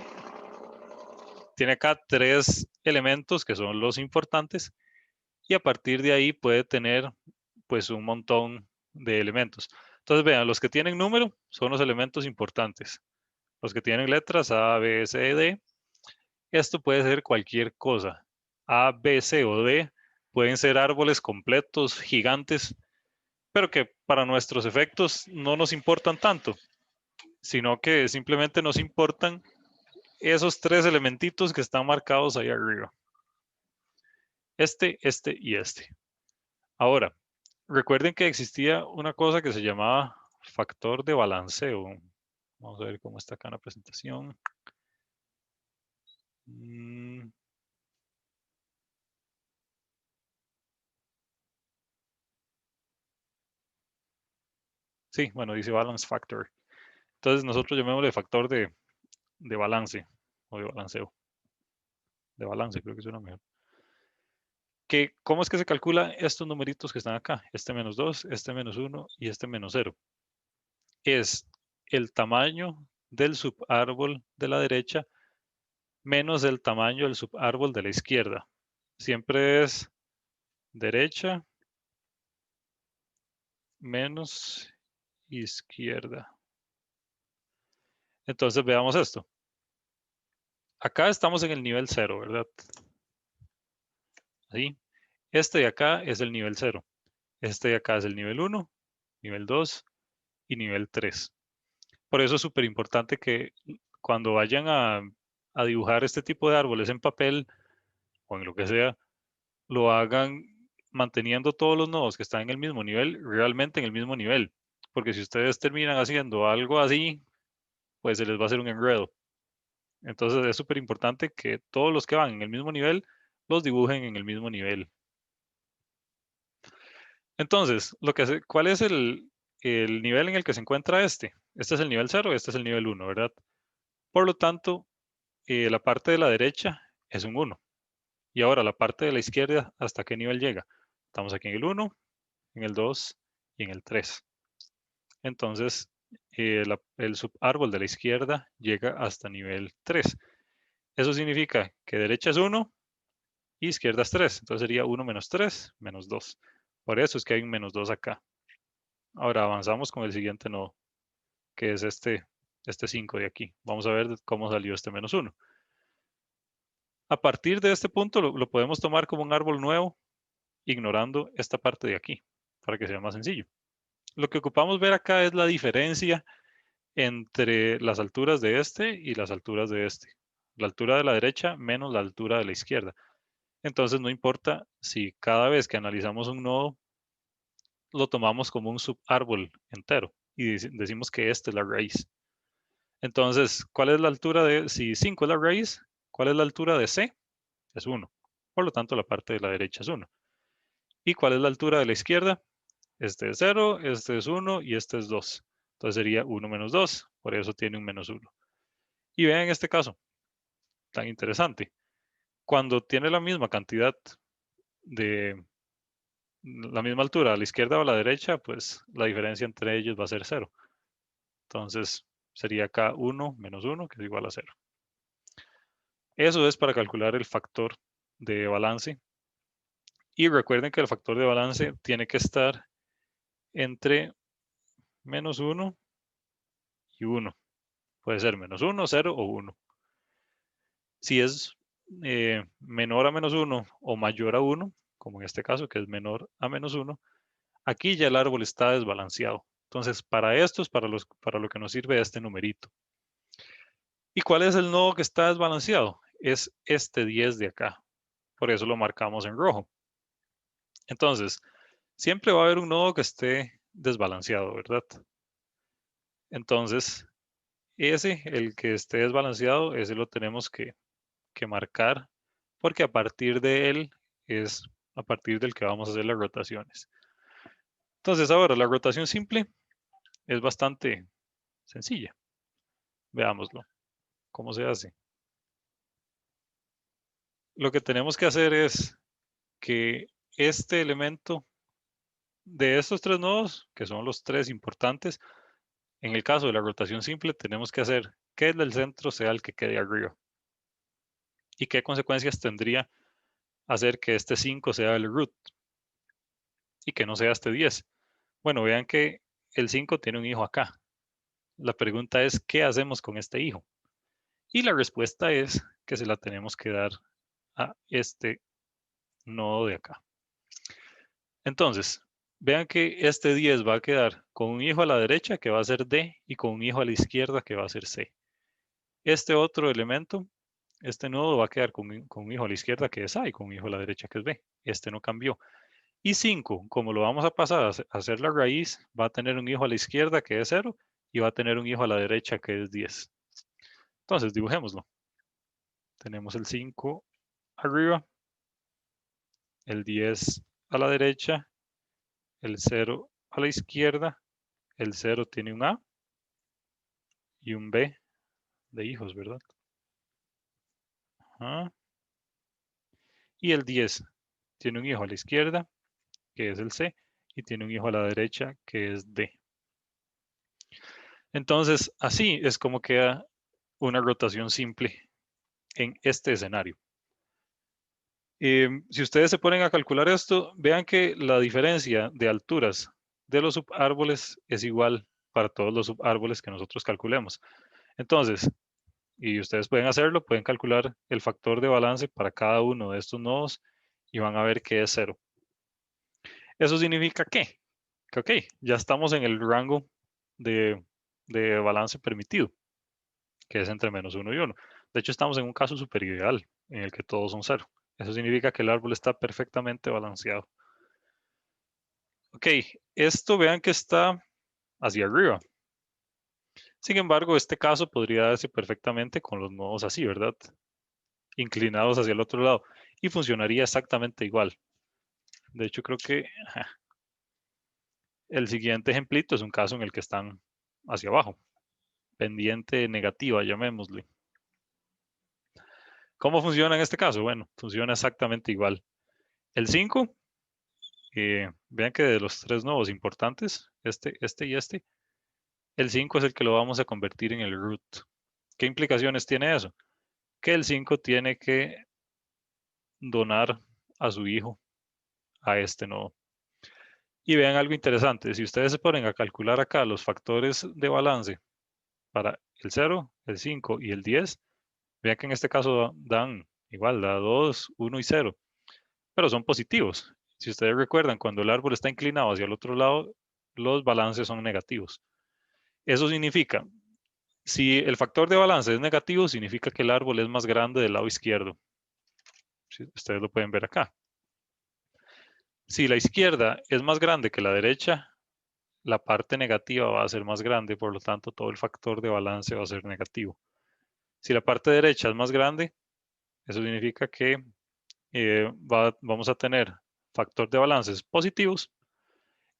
tiene acá 3 elementos que son los importantes y a partir de ahí puede tener pues un montón de elementos. Entonces vean, los que tienen número son los elementos importantes. Los que tienen letras A, B, C, D, esto puede ser cualquier cosa. A, B, C o D pueden ser árboles completos, gigantes, pero que para nuestros efectos no nos importan tanto, sino que simplemente nos importan esos 3 elementitos que están marcados ahí arriba. Este y este. Ahora, recuerden que existía una cosa que se llamaba factor de balanceo. Vamos a ver cómo está acá en la presentación. Sí, bueno, dice balance factor. Entonces nosotros llamémosle factor de balance o de balanceo. De balance, creo que suena mejor. ¿Cómo es que se calcula estos numeritos que están acá? Este menos 2, este menos 1 y este menos 0. Es el tamaño del subárbol de la derecha menos el tamaño del subárbol de la izquierda. Siempre es derecha menos izquierda. Entonces veamos esto. Acá estamos en el nivel 0, ¿verdad? Ahí. Este de acá es el nivel 0. Este de acá es el nivel 1, nivel 2 y nivel 3. Por eso es súper importante que cuando vayan a dibujar este tipo de árboles en papel o en lo que sea, lo hagan manteniendo todos los nodos que están en el mismo nivel, realmente en el mismo nivel. Porque si ustedes terminan haciendo algo así, pues se les va a hacer un enredo. Entonces es súper importante que todos los que van en el mismo nivel, los dibujen en el mismo nivel. Entonces, ¿cuál es el nivel en el que se encuentra este? Este es el nivel 0, este es el nivel 1, ¿verdad? Por lo tanto, la parte de la derecha es un 1. Y ahora la parte de la izquierda, ¿hasta qué nivel llega? Estamos aquí en el 1, en el 2 y en el 3. Entonces, el subárbol de la izquierda llega hasta nivel 3. Eso significa que derecha es 1 y izquierda es 3. Entonces sería 1 menos 3 menos 2. Por eso es que hay un menos 2 acá. Ahora avanzamos con el siguiente nodo, que es este 5 de aquí. Vamos a ver cómo salió este menos 1. A partir de este punto lo podemos tomar como un árbol nuevo, ignorando esta parte de aquí, para que sea más sencillo. Lo que ocupamos ver acá es la diferencia entre las alturas de este y las alturas de este. La altura de la derecha menos la altura de la izquierda. Entonces no importa si cada vez que analizamos un nodo lo tomamos como un subárbol entero y decimos que esta es la raíz. Entonces, ¿cuál es la altura si 5 es la raíz, cuál es la altura de C? Es 1. Por lo tanto, la parte de la derecha es 1. ¿Y cuál es la altura de la izquierda? Este es 0, este es 1 y este es 2. Entonces sería 1 menos 2, por eso tiene un menos 1. Y vean este caso, tan interesante. Cuando tiene la misma cantidad de la misma altura a la izquierda o a la derecha, pues la diferencia entre ellos va a ser 0. Entonces sería acá 1 menos 1, que es igual a 0. Eso es para calcular el factor de balance. Y recuerden que el factor de balance tiene que estar entre menos 1 y 1. Puede ser menos 1, 0 o 1. Si es menor a menos 1 o mayor a 1, como en este caso que es menor a menos 1, aquí ya el árbol está desbalanceado. Entonces, para esto es para lo que nos sirve este numerito. ¿Y cuál es el nodo que está desbalanceado? Es este 10 de acá. Por eso lo marcamos en rojo. Entonces, siempre va a haber un nodo que esté desbalanceado, ¿verdad? Entonces, el que esté desbalanceado, ese lo tenemos que marcar, porque a partir de él es a partir del que vamos a hacer las rotaciones. Entonces, ahora la rotación simple es bastante sencilla. Veámoslo. ¿Cómo se hace? Lo que tenemos que hacer es que este elemento de estos tres nodos, que son los tres importantes, en el caso de la rotación simple, tenemos que hacer que el del centro sea el que quede arriba. ¿Y qué consecuencias tendría hacer que este 5 sea el root y que no sea este 10? Bueno, vean que el 5 tiene un hijo acá. La pregunta es, ¿qué hacemos con este hijo? Y la respuesta es que se la tenemos que dar a este nodo de acá. Entonces, vean que este 10 va a quedar con un hijo a la derecha que va a ser D y con un hijo a la izquierda que va a ser C. Este otro elemento, este nodo va a quedar con un hijo a la izquierda que es A y con un hijo a la derecha que es B. Este no cambió. Y 5, como lo vamos a pasar a hacer la raíz, va a tener un hijo a la izquierda que es 0 y va a tener un hijo a la derecha que es 10. Entonces, dibujémoslo. Tenemos el 5 arriba, el 10 a la derecha, el 0 a la izquierda El 0 tiene un A y un B de hijos, ¿verdad? Ajá. Y el 10 tiene un hijo a la izquierda, que es el C, y tiene un hijo a la derecha, que es D. Entonces, así es como queda una rotación simple en este escenario. Si ustedes se ponen a calcular esto, vean que la diferencia de alturas de los subárboles es igual para todos los subárboles que nosotros calculemos. Entonces, y ustedes pueden hacerlo, pueden calcular el factor de balance para cada uno de estos nodos y van a ver que es 0. ¿Eso significa qué? Que ok, ya estamos en el rango de balance permitido, que es entre -1 y 1. De hecho, estamos en un caso super ideal en el que todos son 0. Eso significa que el árbol está perfectamente balanceado. Ok, esto vean que está hacia arriba. Sin embargo, este caso podría darse perfectamente con los nodos así, ¿verdad? Inclinados hacia el otro lado. Y funcionaría exactamente igual. De hecho, creo que el siguiente ejemplito es un caso en el que están hacia abajo. Pendiente negativa, llamémosle. ¿Cómo funciona en este caso? Bueno, funciona exactamente igual. El 5, vean que de los 3 nodos importantes, este y este, el 5 es el que lo vamos a convertir en el root. ¿Qué implicaciones tiene eso? Que el 5 tiene que donar a su hijo a este nodo. Y vean algo interesante, si ustedes se ponen a calcular acá los factores de balance para el 0, el 5 y el 10, vean que en este caso dan igual, da 2, 1 y 0, pero son positivos. Si ustedes recuerdan, cuando el árbol está inclinado hacia el otro lado, los balances son negativos. Eso significa, si el factor de balance es negativo, significa que el árbol es más grande del lado izquierdo. Ustedes lo pueden ver acá. Si la izquierda es más grande que la derecha, la parte negativa va a ser más grande, por lo tanto todo el factor de balance va a ser negativo. Si la parte derecha es más grande, eso significa que vamos a tener factor de balances positivos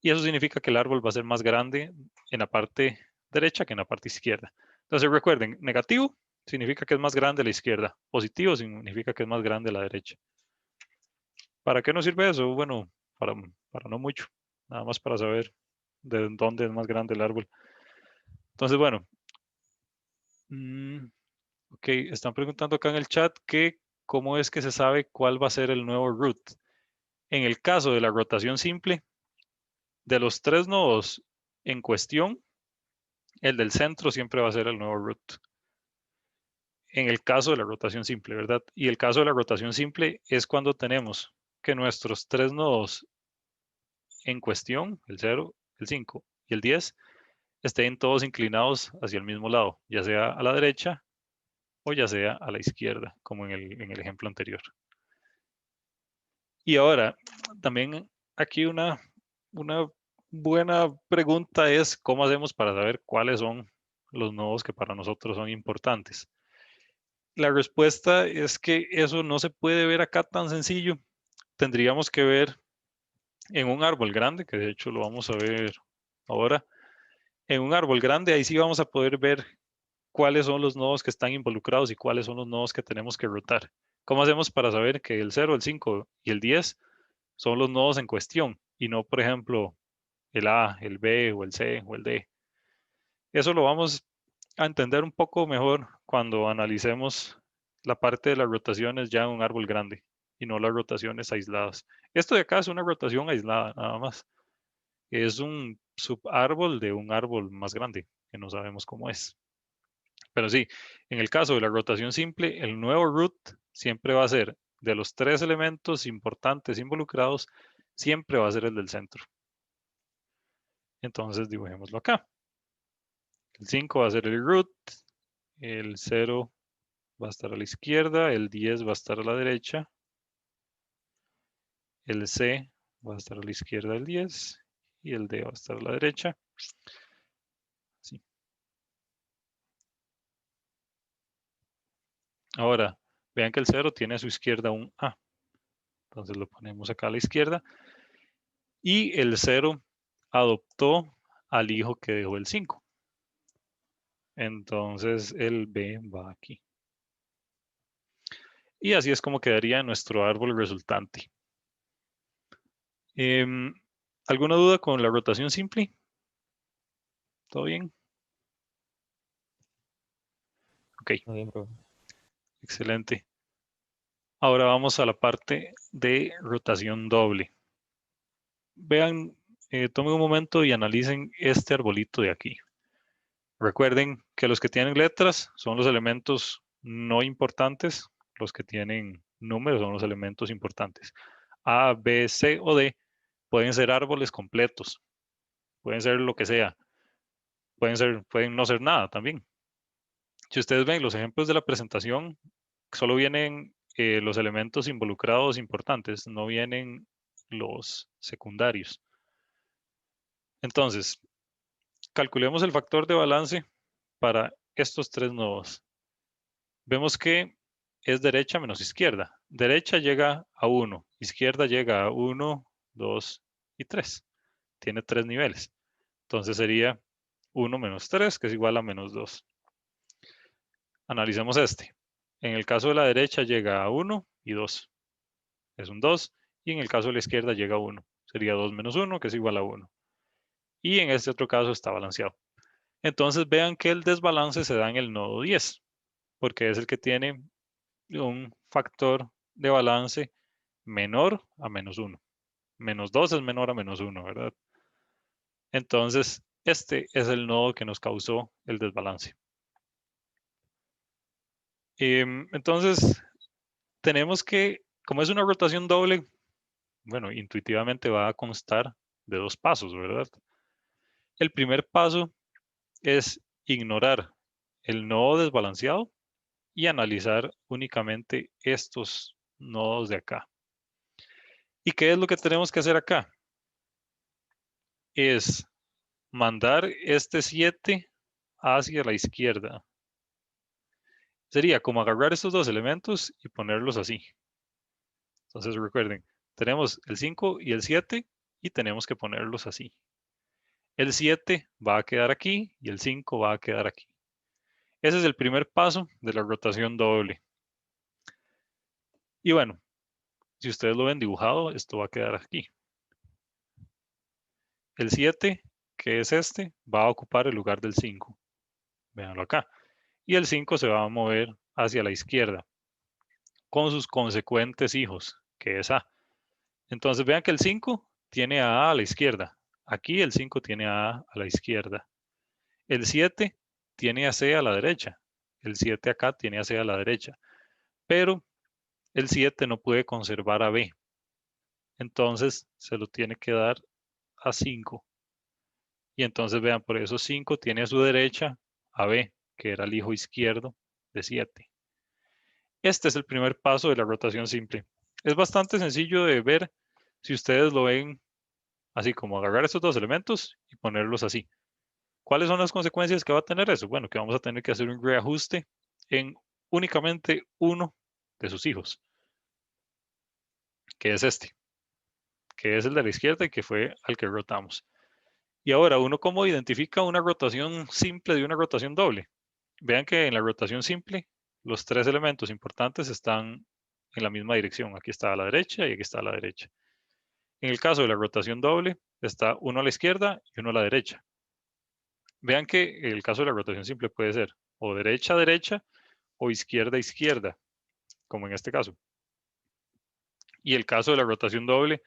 y eso significa que el árbol va a ser más grande en la parte derecha que en la parte izquierda. Entonces recuerden, negativo significa que es más grande a la izquierda, positivo significa que es más grande a la derecha. ¿Para qué nos sirve eso? Bueno, para no mucho, nada más para saber de dónde es más grande el árbol. Entonces, bueno, ok, están preguntando acá en el chat que cómo es que se sabe cuál va a ser el nuevo root. En el caso de la rotación simple, de los 3 nodos en cuestión, el del centro siempre va a ser el nuevo root. En el caso de la rotación simple, ¿verdad? Y el caso de la rotación simple es cuando tenemos que nuestros 3 nodos en cuestión, el 0, el 5 y el 10, estén todos inclinados hacia el mismo lado, ya sea a la derecha o ya sea a la izquierda, como en el ejemplo anterior. Y ahora, también aquí una buena pregunta es cómo hacemos para saber cuáles son los nodos que para nosotros son importantes. La respuesta es que eso no se puede ver acá tan sencillo. Tendríamos que ver en un árbol grande, que de hecho lo vamos a ver ahora. En un árbol grande, ahí sí vamos a poder ver cuáles son los nodos que están involucrados y cuáles son los nodos que tenemos que rotar. ¿Cómo hacemos para saber que el 0, el 5 y el 10 son los nodos en cuestión y no, por ejemplo, el A, el B o el C o el D? Eso lo vamos a entender un poco mejor cuando analicemos la parte de las rotaciones ya en un árbol grande y no las rotaciones aisladas. Esto de acá es una rotación aislada, nada más. Es un subárbol de un árbol más grande, que no sabemos cómo es. Pero sí, en el caso de la rotación simple, el nuevo root siempre va a ser de los 3 elementos importantes involucrados, siempre va a ser el del centro. Entonces dibujémoslo acá. El 5 va a ser el root, el 0 va a estar a la izquierda, el 10 va a estar a la derecha, el C va a estar a la izquierda del 10 y el D va a estar a la derecha. Sí. Ahora, vean que el 0 tiene a su izquierda un A. Entonces lo ponemos acá a la izquierda. Y el 0 adoptó al hijo que dejó el 5. Entonces el B va aquí. Y así es como quedaría nuestro árbol resultante. ¿Alguna duda con la rotación simple? ¿Todo bien? Ok, Muy bien, profe. excelente. Ahora vamos a la parte de rotación doble. Vean, tomen un momento y analicen este arbolito de aquí. Recuerden que los que tienen letras son los elementos no importantes, los que tienen números son los elementos importantes. A, B, C o D pueden ser árboles completos, pueden ser lo que sea, pueden no ser nada también. Si ustedes ven los ejemplos de la presentación, solo vienen los elementos involucrados importantes, no vienen los secundarios. Entonces, calculemos el factor de balance para estos tres nodos. Vemos que es derecha menos izquierda. Derecha llega a 1, izquierda llega a 1, 2 y 3. Tiene 3 niveles. Entonces sería 1 menos 3, que es igual a menos 2. Analicemos este. En el caso de la derecha llega a 1 y 2. Es un 2. Y en el caso de la izquierda llega a 1. Sería 2 menos 1, que es igual a 1. Y en este otro caso está balanceado. Entonces vean que el desbalance se da en el nodo 10, porque es el que tiene un factor de balance menor a menos 1. Menos 2 es menor a menos 1, ¿verdad? Entonces, este es el nodo que nos causó el desbalance. Entonces, tenemos que, como es una rotación doble, bueno, intuitivamente va a constar de 2 pasos, ¿verdad? El primer paso es ignorar el nodo desbalanceado y analizar únicamente estos nodos de acá. ¿Y qué es lo que tenemos que hacer acá? Es mandar este 7 hacia la izquierda. Sería como agarrar estos dos elementos y ponerlos así. Entonces recuerden, tenemos el 5 y el 7 y tenemos que ponerlos así. El 7 va a quedar aquí y el 5 va a quedar aquí. Ese es el primer paso de la rotación doble. Y bueno, si ustedes lo ven dibujado, esto va a quedar aquí. El 7, que es este, va a ocupar el lugar del 5. Véanlo acá. Y el 5 se va a mover hacia la izquierda con sus consecuentes hijos, que es A. Entonces vean que el 5 tiene a A la izquierda. Aquí el 5 tiene a A a la izquierda. El 7 tiene a C a la derecha. El 7 acá tiene a C a la derecha. Pero el 7 no puede conservar a B. Entonces se lo tiene que dar a 5. Y entonces vean, por eso 5 tiene a su derecha a B, que era el hijo izquierdo de 7. Este es el primer paso de la rotación simple. Es bastante sencillo de ver si ustedes lo ven así como agarrar estos dos elementos y ponerlos así. ¿Cuáles son las consecuencias que va a tener eso? Bueno, que vamos a tener que hacer un reajuste en únicamente uno de sus hijos, que es este, que es el de la izquierda y que fue al que rotamos. Y ahora, ¿uno cómo identifica una rotación simple de una rotación doble? Vean que en la rotación simple, los tres elementos importantes están en la misma dirección. Aquí está a la derecha y aquí está a la derecha. En el caso de la rotación doble, está uno a la izquierda y uno a la derecha. Vean que el caso de la rotación simple puede ser o derecha a derecha o izquierda a izquierda, como en este caso. Y el caso de la rotación doble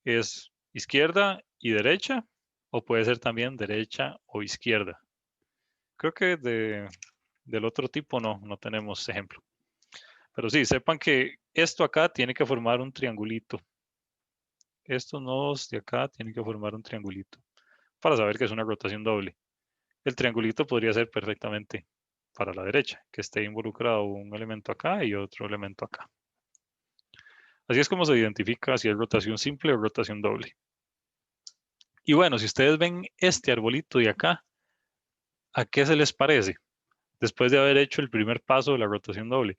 es izquierda y derecha, o puede ser también derecha o izquierda. Creo que del otro tipo no tenemos ejemplo. Pero sí, sepan que esto acá tiene que formar un triangulito. Estos nodos de acá tienen que formar un triangulito para saber que es una rotación doble. El triangulito podría ser perfectamente para la derecha, que esté involucrado un elemento acá y otro elemento acá. Así es como se identifica si es rotación simple o rotación doble. Y bueno, si ustedes ven este arbolito de acá, ¿a qué se les parece? Después de haber hecho el primer paso de la rotación doble.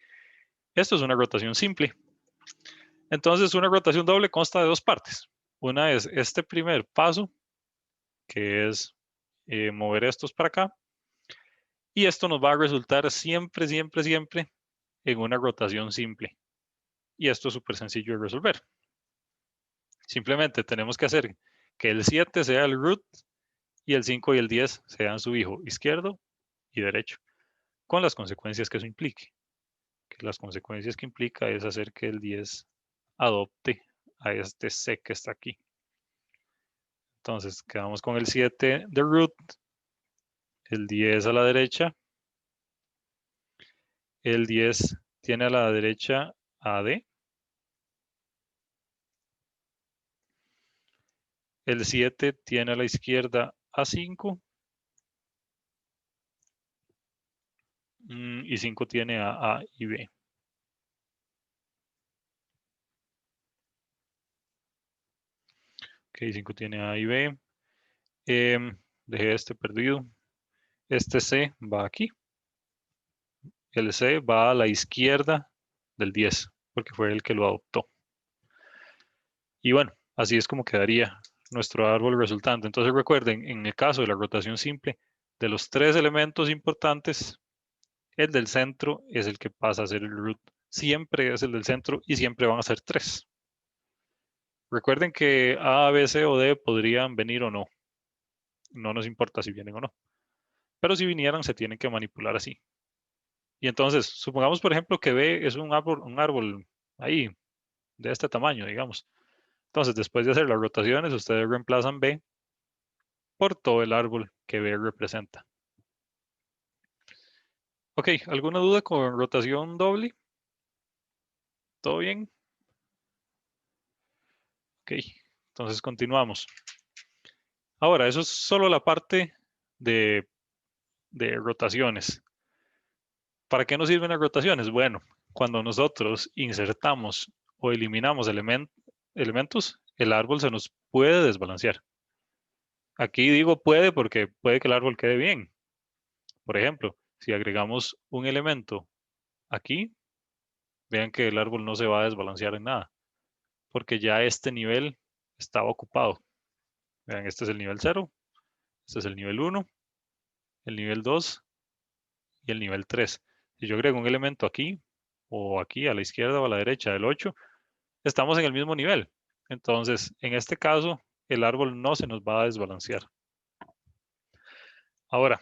Esto es una rotación simple. Entonces, una rotación doble consta de dos partes. Una es este primer paso, que es mover estos para acá. Y esto nos va a resultar siempre, siempre, siempre en una rotación simple. Y esto es súper sencillo de resolver. Simplemente tenemos que hacer que el 7 sea el root y el 5 y el 10 sean su hijo izquierdo y derecho, con las consecuencias que eso implique. Que las consecuencias que implica es hacer que el 10 adopte a este C que está aquí. Entonces quedamos con el 7 de root, el 10 a la derecha, el 10 tiene a la derecha AD, el 7 tiene a la izquierda A5 y 5 tiene a A y B. Ok, 5 tiene A y B. Dejé este perdido. Este C va aquí. El C va a la izquierda del 10, porque fue el que lo adoptó. Y bueno, así es como quedaría nuestro árbol resultante. Entonces recuerden, en el caso de la rotación simple, de los 3 elementos importantes, el del centro es el que pasa a ser el root. Siempre es el del centro y siempre van a ser 3. Recuerden que A, B, C o D podrían venir o no. No nos importa si vienen o no. Pero si vinieran, se tienen que manipular así. Y entonces, supongamos, por ejemplo, que B es un árbol ahí, de este tamaño, digamos. Entonces, después de hacer las rotaciones, ustedes reemplazan B por todo el árbol que B representa. Ok, ¿alguna duda con rotación doble? ¿Todo bien? Ok, entonces continuamos. Ahora, eso es solo la parte de rotaciones. ¿Para qué nos sirven las rotaciones? Bueno, cuando nosotros insertamos o eliminamos elementos, el árbol se nos puede desbalancear. Aquí digo puede porque puede que el árbol quede bien. Por ejemplo, si agregamos un elemento aquí, vean que el árbol no se va a desbalancear en nada, porque ya este nivel estaba ocupado. Vean, este es el nivel 0, este es el nivel 1, el nivel 2 y el nivel 3. Si yo agrego un elemento aquí, o aquí a la izquierda o a la derecha del 8, estamos en el mismo nivel. Entonces, en este caso, el árbol no se nos va a desbalancear. Ahora,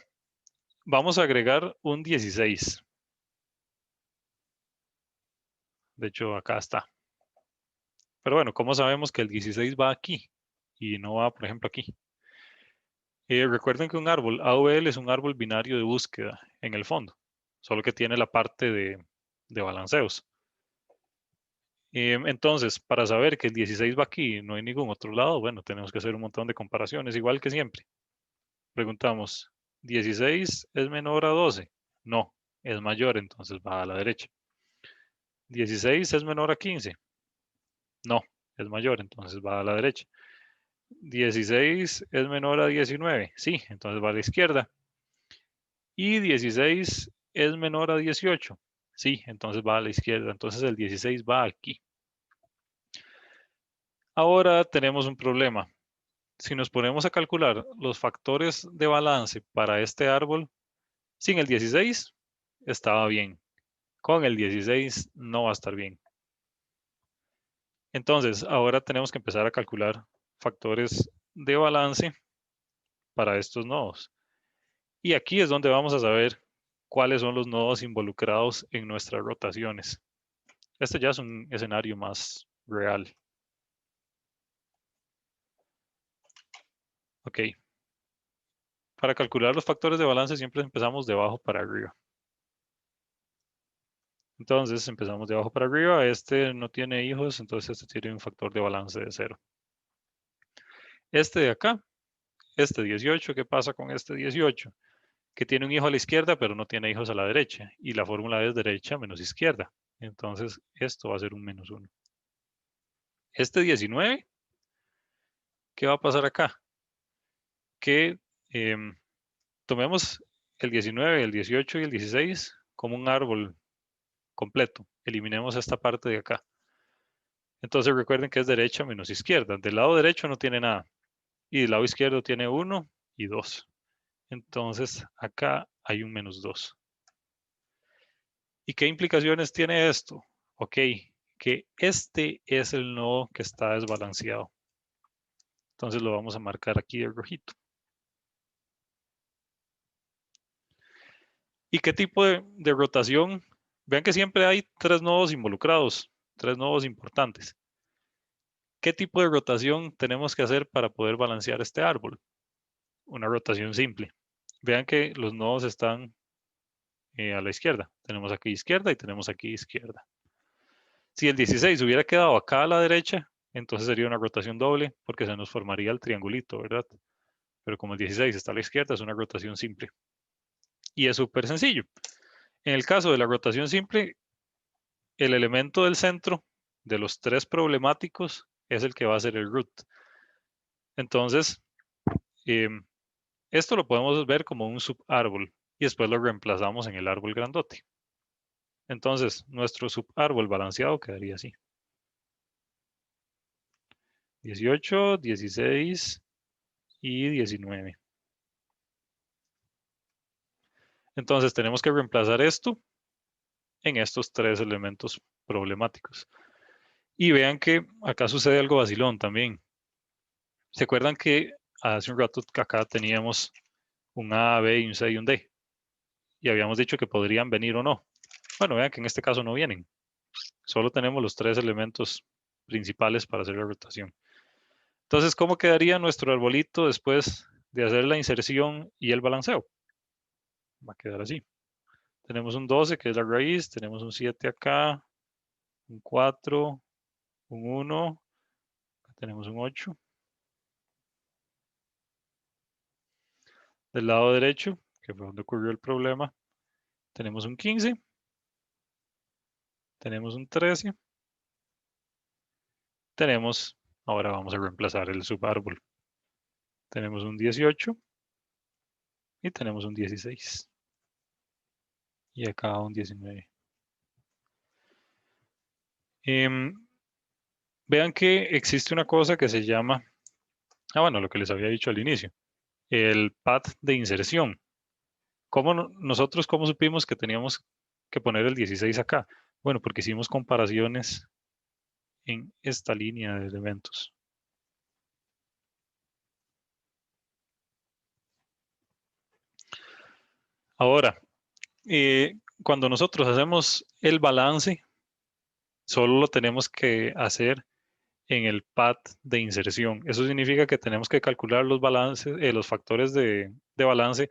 vamos a agregar un 16. De hecho, acá está. Pero bueno, ¿cómo sabemos que el 16 va aquí y no va, por ejemplo, aquí? Recuerden que un árbol AVL es un árbol binario de búsqueda en el fondo, solo que tiene la parte de balanceos. Entonces, para saber que el 16 va aquí y no hay ningún otro lado, bueno, tenemos que hacer un montón de comparaciones, igual que siempre. Preguntamos, ¿16 es menor a 12? No, es mayor, entonces va a la derecha. ¿16 es menor a 15? No, es mayor, entonces va a la derecha. 16 es menor a 19. Sí, entonces va a la izquierda. Y 16 es menor a 18. Sí, entonces va a la izquierda. Entonces el 16 va aquí. Ahora tenemos un problema. Si nos ponemos a calcular los factores de balance para este árbol, sin el 16 estaba bien. Con el 16 no va a estar bien. Entonces, ahora tenemos que empezar a calcular factores de balance para estos nodos. Y aquí es donde vamos a saber cuáles son los nodos involucrados en nuestras rotaciones. Este ya es un escenario más real. Ok. Para calcular los factores de balance siempre empezamos de abajo para arriba. Entonces empezamos de abajo para arriba. Este no tiene hijos, entonces este tiene un factor de balance de 0. Este de acá, este 18, ¿qué pasa con este 18? Que tiene un hijo a la izquierda, pero no tiene hijos a la derecha. Y la fórmula es derecha menos izquierda. Entonces, esto va a ser un menos 1. Este 19, ¿qué va a pasar acá? Que tomemos el 19, el 18 y el 16 como un árbol completo. Eliminemos esta parte de acá. Entonces, recuerden que es derecha menos izquierda. Del lado derecho no tiene nada. Y del lado izquierdo tiene 1 y 2. Entonces acá hay un -2. ¿Y qué implicaciones tiene esto? Ok, que este es el nodo que está desbalanceado. Entonces lo vamos a marcar aquí de rojito. ¿Y qué tipo de rotación? Vean que siempre hay 3 nodos involucrados, 3 nodos importantes. ¿Qué tipo de rotación tenemos que hacer para poder balancear este árbol? Una rotación simple. Vean que los nodos están a la izquierda. Tenemos aquí izquierda y tenemos aquí izquierda. Si el 16 hubiera quedado acá a la derecha, entonces sería una rotación doble porque se nos formaría el triangulito, ¿verdad? Pero como el 16 está a la izquierda, es una rotación simple. Y es súper sencillo. En el caso de la rotación simple, el elemento del centro de los 3 problemáticos es el que va a ser el root. Entonces, esto lo podemos ver como un subárbol y después lo reemplazamos en el árbol grandote. Entonces, nuestro subárbol balanceado quedaría así. 18, 16 y 19. Entonces, tenemos que reemplazar esto en estos 3 elementos problemáticos. Y vean que acá sucede algo vacilón también. ¿Se acuerdan que hace un rato acá teníamos un A, B y un C y un D? Y habíamos dicho que podrían venir o no. Bueno, vean que en este caso no vienen. Solo tenemos los 3 elementos principales para hacer la rotación. Entonces, ¿cómo quedaría nuestro arbolito después de hacer la inserción y el balanceo? Va a quedar así. Tenemos un 12 que es la raíz, tenemos un 7 acá, un 4, un 1, acá tenemos un 8. Del lado derecho, que fue donde ocurrió el problema, tenemos un 15, tenemos un 13, tenemos, ahora vamos a reemplazar el subárbol. Tenemos un 18 y tenemos un 16. Y acá un 19. Vean que existe una cosa que se llama, bueno, lo que les había dicho al inicio, el path de inserción. Nosotros cómo supimos que teníamos que poner el 16 acá? Bueno, porque hicimos comparaciones en esta línea de elementos. Ahora, cuando nosotros hacemos el balance, solo lo tenemos que hacer en el path de inserción. Eso significa que tenemos que calcular los balances, los factores de balance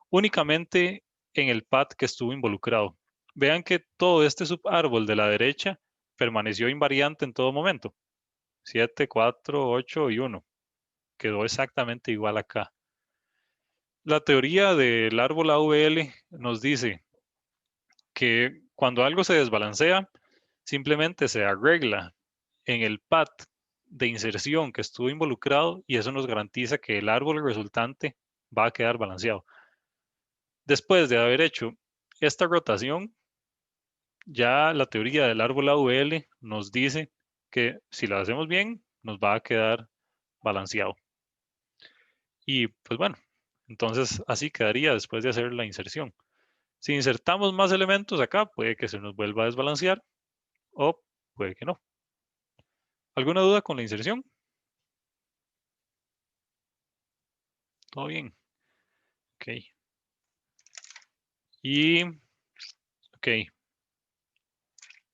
únicamente en el path que estuvo involucrado. Vean que todo este subárbol de la derecha permaneció invariante en todo momento. 7, 4, 8 y 1. Quedó exactamente igual acá. La teoría del árbol AVL nos dice que cuando algo se desbalancea, simplemente se arregla en el path de inserción que estuvo involucrado y eso nos garantiza que el árbol resultante va a quedar balanceado. Después de haber hecho esta rotación, ya la teoría del árbol AVL nos dice que si lo hacemos bien, nos va a quedar balanceado. Y pues bueno, entonces así quedaría después de hacer la inserción. Si insertamos más elementos acá, puede que se nos vuelva a desbalancear o puede que no. ¿Alguna duda con la inserción? ¿Todo bien? Ok. Y, ok.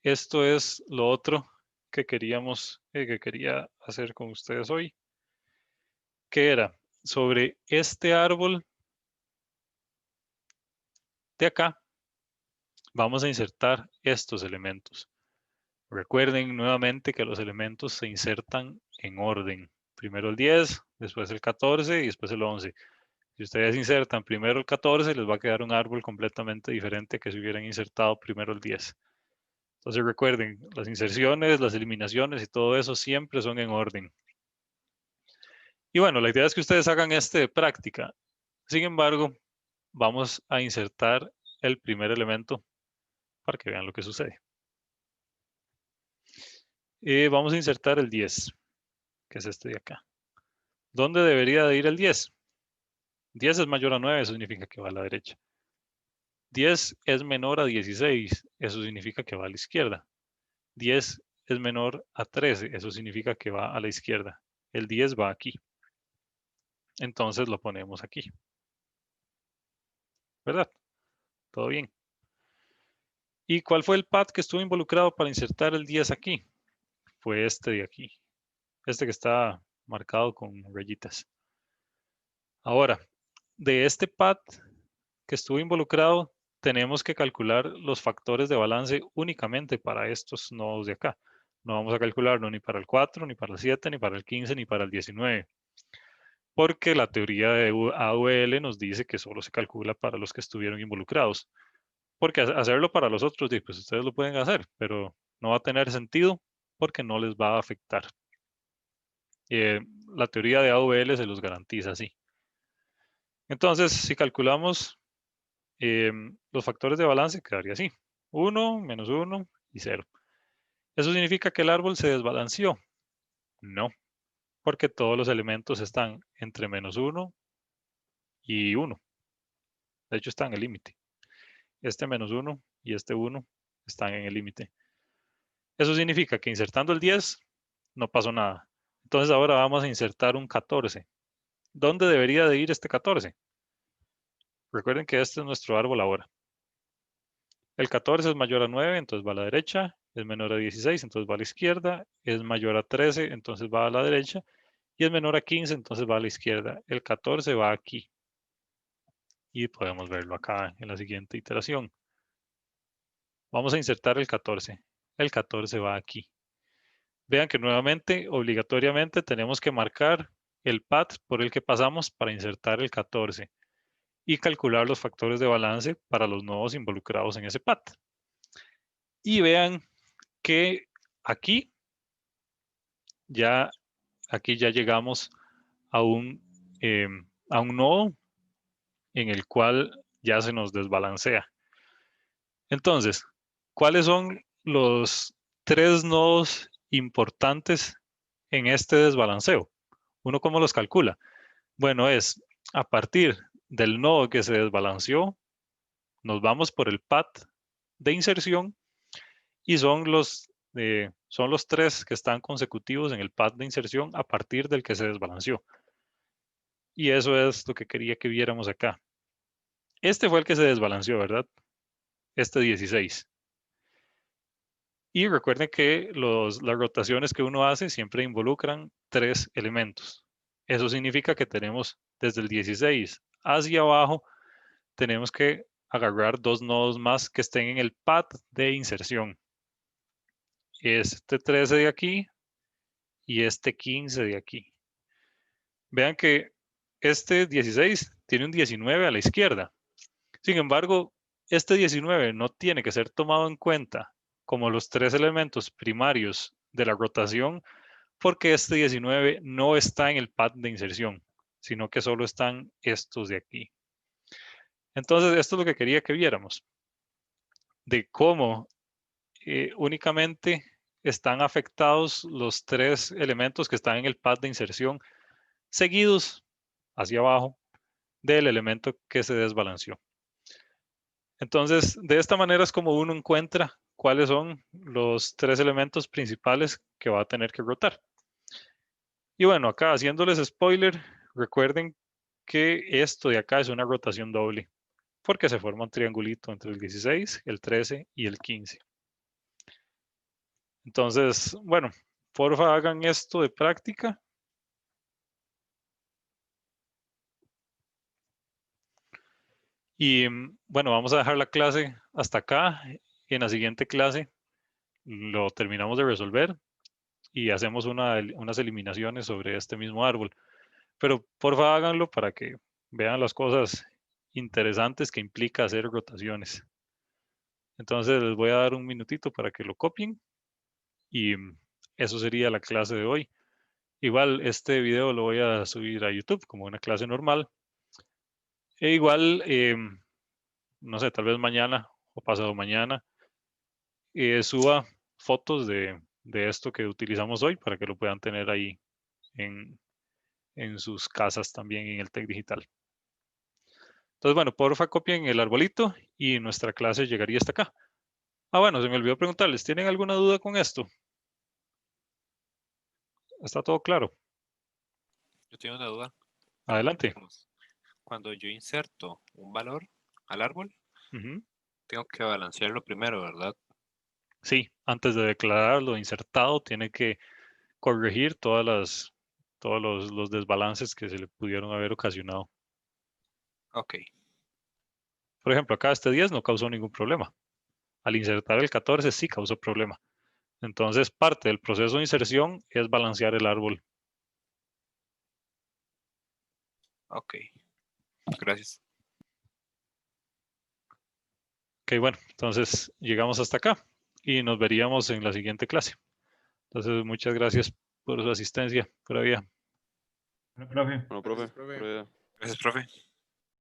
Esto es lo otro que quería hacer con ustedes hoy. Que era sobre este árbol de acá. Vamos a insertar estos elementos. Recuerden nuevamente que los elementos se insertan en orden. Primero el 10, después el 14 y después el 11. Si ustedes insertan primero el 14, les va a quedar un árbol completamente diferente que si hubieran insertado primero el 10. Entonces recuerden, las inserciones, las eliminaciones y todo eso siempre son en orden. Y bueno, la idea es que ustedes hagan este de práctica. Sin embargo, vamos a insertar el primer elemento para que vean lo que sucede. Vamos a insertar el 10, que es este de acá. ¿Dónde debería de ir el 10? 10 es mayor a 9, eso significa que va a la derecha. 10 es menor a 16, eso significa que va a la izquierda. 10 es menor a 13, eso significa que va a la izquierda. El 10 va aquí. Entonces lo ponemos aquí. ¿Verdad? Todo bien. ¿Y cuál fue el pad que estuvo involucrado para insertar el 10 aquí? Fue este de aquí. Este que está marcado con rayitas. Ahora, de este pad que estuvo involucrado, tenemos que calcular los factores de balance únicamente para estos nodos de acá. No vamos a calcularlo ni para el 4, ni para el 7, ni para el 15, ni para el 19. Porque la teoría de AVL nos dice que solo se calcula para los que estuvieron involucrados. Porque hacerlo para los otros, pues ustedes lo pueden hacer, pero no va a tener sentido porque no les va a afectar. La teoría de AVL se los garantiza así. Entonces, si calculamos los factores de balance, quedaría así. 1, menos 1 y 0. ¿Eso significa que el árbol se desbalanceó? No, porque todos los elementos están entre menos 1 y 1. De hecho, están en el límite. Este menos 1 y este 1 están en el límite. Eso significa que insertando el 10 no pasó nada. Entonces ahora vamos a insertar un 14. ¿Dónde debería de ir este 14? Recuerden que este es nuestro árbol ahora. El 14 es mayor a 9, entonces va a la derecha. Es menor a 16, entonces va a la izquierda. Es mayor a 13, entonces va a la derecha. Y es menor a 15, entonces va a la izquierda. El 14 va aquí. Y podemos verlo acá en la siguiente iteración. Vamos a insertar el 14. El 14 va aquí. Vean que nuevamente, obligatoriamente, tenemos que marcar el pad por el que pasamos para insertar el 14 y calcular los factores de balance para los nodos involucrados en ese pad. Y vean que aquí ya llegamos a un nodo en el cual ya se nos desbalancea. Entonces, ¿cuáles son los 3 nodos importantes en este desbalanceo? ¿Uno cómo los calcula? Bueno, es a partir del nodo que se desbalanceó, nos vamos por el pad de inserción y son los 3 que están consecutivos en el pad de inserción a partir del que se desbalanceó. Y eso es lo que quería que viéramos acá. Este fue el que se desbalanceó, ¿verdad? Este 16. Y recuerden que las rotaciones que uno hace siempre involucran 3 elementos. Eso significa que tenemos desde el 16 hacia abajo, tenemos que agarrar 2 nodos más que estén en el pad de inserción. Este 13 de aquí y este 15 de aquí. Vean que este 16 tiene un 19 a la izquierda. Sin embargo, este 19 no tiene que ser tomado en cuenta como los 3 elementos primarios de la rotación porque este 19 no está en el pad de inserción, sino que solo están estos de aquí. Entonces, esto es lo que quería que viéramos, de cómo únicamente están afectados los 3 elementos que están en el pad de inserción seguidos hacia abajo del elemento que se desbalanceó. Entonces, de esta manera es como uno encuentra cuáles son los 3 elementos principales que va a tener que rotar. Y bueno, acá haciéndoles spoiler, recuerden que esto de acá es una rotación doble, porque se forma un triangulito entre el 16, el 13 y el 15. Entonces, bueno, porfa hagan esto de práctica. Y bueno, vamos a dejar la clase hasta acá. Y en la siguiente clase lo terminamos de resolver y hacemos unas eliminaciones sobre este mismo árbol. Pero porfa háganlo para que vean las cosas interesantes que implica hacer rotaciones. Entonces les voy a dar un minutito para que lo copien y eso sería la clase de hoy. Igual este video lo voy a subir a YouTube como una clase normal. E igual, no sé, tal vez mañana o pasado mañana suba fotos de esto que utilizamos hoy para que lo puedan tener ahí en sus casas también en el Tec Digital. Entonces, bueno, porfa copien el arbolito y nuestra clase llegaría hasta acá. Ah, bueno, se me olvidó preguntarles, ¿tienen alguna duda con esto? ¿Está todo claro? Yo tengo una duda. Adelante. Digamos, cuando yo inserto un valor al árbol, Ujú. tengo que balancearlo primero, ¿verdad? Sí, antes de declararlo insertado, tiene que corregir todos los desbalances que se le pudieron haber ocasionado. Ok, Por ejemplo, acá este 10 no causó ningún problema. Al insertar el 14 sí causó problema. Entonces, parte del proceso de inserción es balancear el árbol. ok. Gracias. Ok, bueno, entonces llegamos hasta acá y nos veríamos en la siguiente clase. Entonces, muchas gracias por su asistencia. Pura vida. Bueno, profe. Bueno, profe, Gracias, profe. pura vida. Gracias, profe.